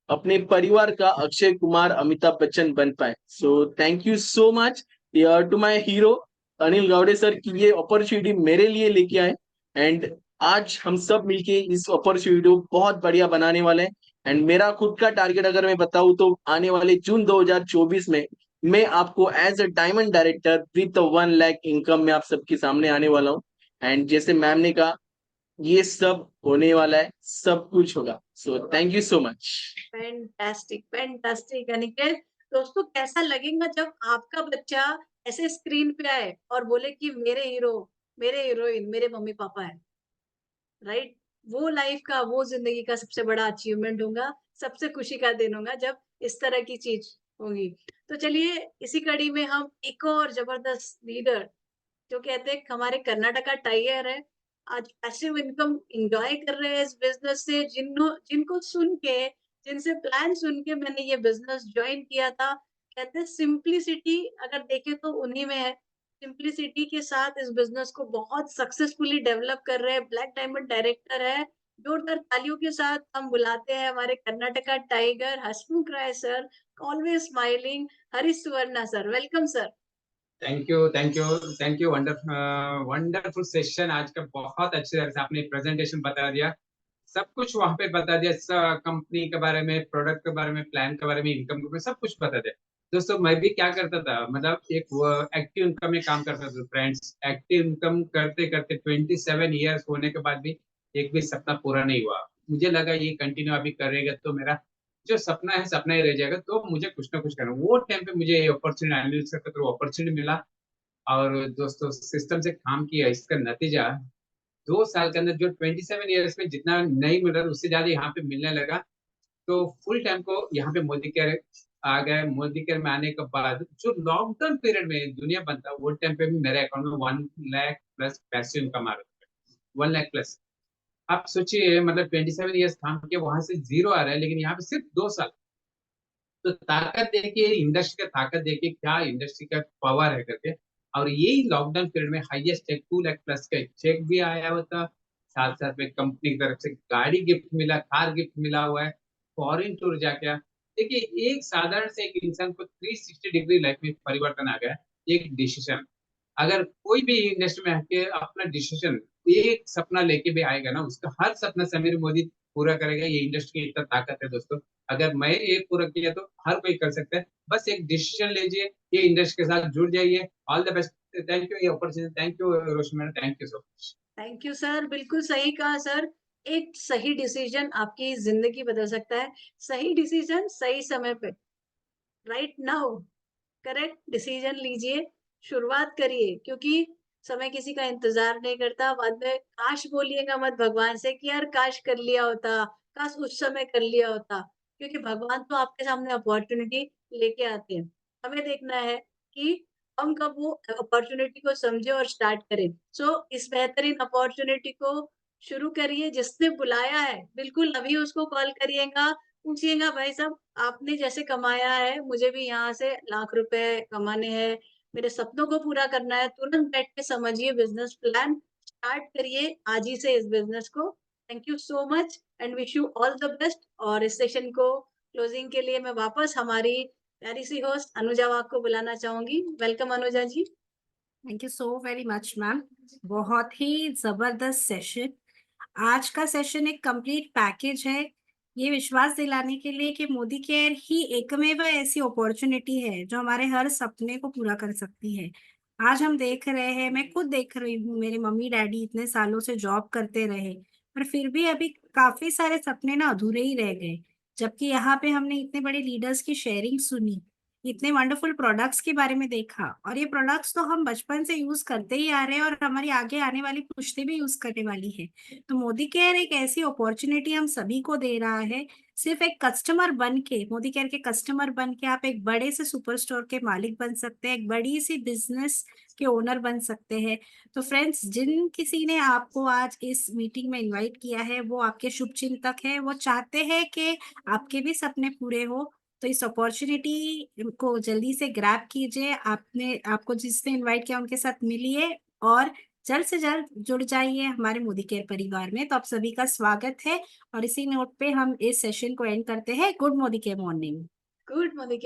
अपने परिवार का अक्षय कुमार, अमिताभ बच्चन बन पाए। So thank you so much to my hero Anil Gawade sir की ये अपॉर्चुनिटी मेरे लिए लेके आए। एंड आज हम सब मिलके इस अपॉर्चुनिटी को बहुत बढ़िया बनाने वाले हैं। एंड मेरा खुद का टारगेट अगर मैं बताऊं तो आने वाले जून 2024 में मैं आपको as a diamond director with 1 lakh income में आप सबके सामने आने वाला हूं। एंड जैसे मैम ने कहा, ये सब होने वाला है, सब कुछ होगा। सो thank you so much. Fantastic fantastic Aniket. दोस्तों कैसा लगेगा जब आपका बच्चा ऐसे स्क्रीन पे आए और बोले कि मेरे हीरो, मेरे हीरोइन, मेरे मम्मी पापा है, राइट? वो लाइफ का, वो जिंदगी का सबसे बड़ा अचीवमेंट होगा, सबसे खुशी का दिन होगा जब इस तरह की चीज होगी। तो चलिए इसी कड़ी में हम एक और जबरदस्त लीडर जो कहते हैं हमारे कर्नाटका टाइगर है, आज पैसिव इनकम एंजॉय कर रहे हैं इस बिजनेस से, जिनको सुन के, जिनसे प्लान सुन के मैंने ये बिजनेस ज्वाइन किया था। कहते हैं सिंप्लिसिटी अगर देखें तो उन्हीं में है। सिंप्लिसिटी के साथ इस बिजनेस को बहुत सक्सेसफुली डेवलप कर रहे हैं, ब्लैक डायमंड डायरेक्टर है। जोरदार तालियों के साथ हम बुलाते हैं हमारे Karnataka tiger Hasmukh Rai sir, always smiling, Harish Suvarna sir. Welcome sir. Thank you thank you thank you. Wonderful session आज का, बहुत अच्छी तरह से आपने प्रेजेंटेशन बता दिया, सब कुछ वहां पे बता दिया, कंपनी के बारे में, प्रोडक्ट के बारे में, प्लान के बारे में, इनकम के बारे में, सब कुछ बता दिया। दोस्तों मैं भी क्या करता था, मतलब एक एक्टिव इनकम में काम करता था फ्रेंड्स। एक्टिव इनकम करते करते 27 ईयर्स होने के बाद भी एक भी सपना पूरा नहीं हुआ। मुझे लगा ये कंटिन्यू अभी करेगा तो मेरा जो सपना है सपना ही रह जाएगा, तो मुझे कुछ ना कुछ करना। वो टाइम पे मुझे अपॉर्चुनिटी अपॉर्चुनिटी मिला, और दोस्तों सिस्टम से काम किया। इसका नतीजा 2 साल के अंदर जो 27 ईयर्स में जितना नहीं मिल रहा उससे ज्यादा यहाँ पे मिलने लगा। तो फुल टाइम को यहाँ पे मोदी केयर आ गए। मोदी केयर में आने के बाद जो लॉकडाउन पीरियड में दुनिया बनता, वो टाइम पे भी मेरे अकाउंट में 1 लाख प्लस पैसिव इनकम आ रहा है, 1 लाख प्लस। आप सोचिए, मतलब 27 ईयर्स काम किया, वहां से जीरो आ रहा है, लेकिन यहाँ पे सिर्फ 2 साल। तो ताकत देखिए, इंडस्ट्री का ताकत देखिए, क्या इंडस्ट्री का पावर है करके। और यही लॉकडाउन पीरियड में हाईएस्ट चेक 2 लाख प्लस का चेक भी आया होता, साथ साथ में कंपनी की तरफ से गाड़ी गिफ्ट मिला, कार गिफ्ट मिला हुआ है, फॉरेन टूर जाके। देखिए एक साधारण से एक इंसान को 360 डिग्री लाइफ में परिवर्तन आ गया, एक डिसीजन। अगर कोई भी इंडस्ट्री में आके अपना डिसीजन, एक सपना लेके भी आएगा ना, उसका हर सपना समीर मोदी पूरा करेगा। ये इंडस्ट्री की इतना ताकत है दोस्तों, अगर मैं एक पूरा किया तो हर कोई कर सकता है। बस एक डिसीजन लीजिए, ये इंडस्ट्री के साथ जुड़ जाइए। All the best. Thank you ये opportunity. Thank you Roshan madam, thank you so much. Thank you sir, बिल्कुल सही कहा सर। एक सही डिसीजन आपकी जिंदगी बदल सकता है। सही डिसीजन सही समय पे, राइट नाउ करेक्ट डिसीजन लीजिए, शुरुआत करिए, क्योंकि समय किसी का इंतजार नहीं करता। बाद में काश बोलिएगा मत भगवान से कि यार काश कर लिया होता, काश उस समय कर लिया होता, क्योंकि भगवान तो आपके सामने अपॉर्चुनिटी लेके आते हैं। हमें देखना है कि हम कब वो अपॉर्चुनिटी को समझे और स्टार्ट करें। सो इस बेहतरीन अपॉर्चुनिटी को शुरू करिए। जिसने बुलाया है बिल्कुल अभी उसको कॉल करिएगा, पूछिएगा भाई साहब आपने जैसे कमाया है, मुझे भी यहाँ से लाख रुपए कमाने हैं, मेरे सपनों को पूरा करना है। तुरंत बैठ के समझिए, बिजनेस प्लान स्टार्ट करिए आज ही से इस बिजनेस को। Thank you so much and wish you all the best. और इस सेशन को क्लोजिंग के लिए मैं वापस हमारी प्यारी सी होस्ट अनुजा वाघ को बुलाना चाहूंगी। Welcome Anuja ji. Thank you so very much ma'am, बहुत ही जबरदस्त सेशन। आज का सेशन एक कंप्लीट पैकेज है, ये विश्वास दिलाने के लिए कि मोदी केयर ही एकमेव ऐसी अपॉर्चुनिटी है जो हमारे हर सपने को पूरा कर सकती है। आज हम देख रहे हैं, मैं खुद देख रही हूँ, मेरे मम्मी डैडी इतने सालों से जॉब करते रहे पर फिर भी अभी काफी सारे सपने ना अधूरे ही रह गए। जबकि यहाँ पे हमने इतने बड़े लीडर्स की शेयरिंग सुनी, इतने वंडरफुल प्रोडक्ट्स के बारे में देखा, और ये प्रोडक्ट्स तो हम बचपन से यूज करते ही आ रहे हैं और हमारी आगे आने वाली पुश्ते भी यूज करने वाली है। तो मोदी केयर एक ऐसी अपॉर्चुनिटी हम सभी को दे रहा है। सिर्फ एक कस्टमर बन के, मोदी केयर के कस्टमर बन के आप एक बड़े से सुपर स्टोर के मालिक बन सकते हैं, एक बड़ी सी बिजनेस के ओनर बन सकते हैं। तो फ्रेंड्स, जिन किसी ने आपको आज इस मीटिंग में इनवाइट किया है वो आपके शुभचिंतक है, वो चाहते हैं कि आपके भी सपने पूरे हो। तो इस अपॉर्चुनिटी को जल्दी से ग्रैब कीजिए। आपको जिसने इनवाइट किया उनके साथ मिलिए और जल्द से जल्द जुड़ जाइए हमारे मोदी केयर परिवार में। तो आप सभी का स्वागत है और इसी नोट पे हम इस सेशन को एंड करते हैं। Good Modi care morning. Good Modi care.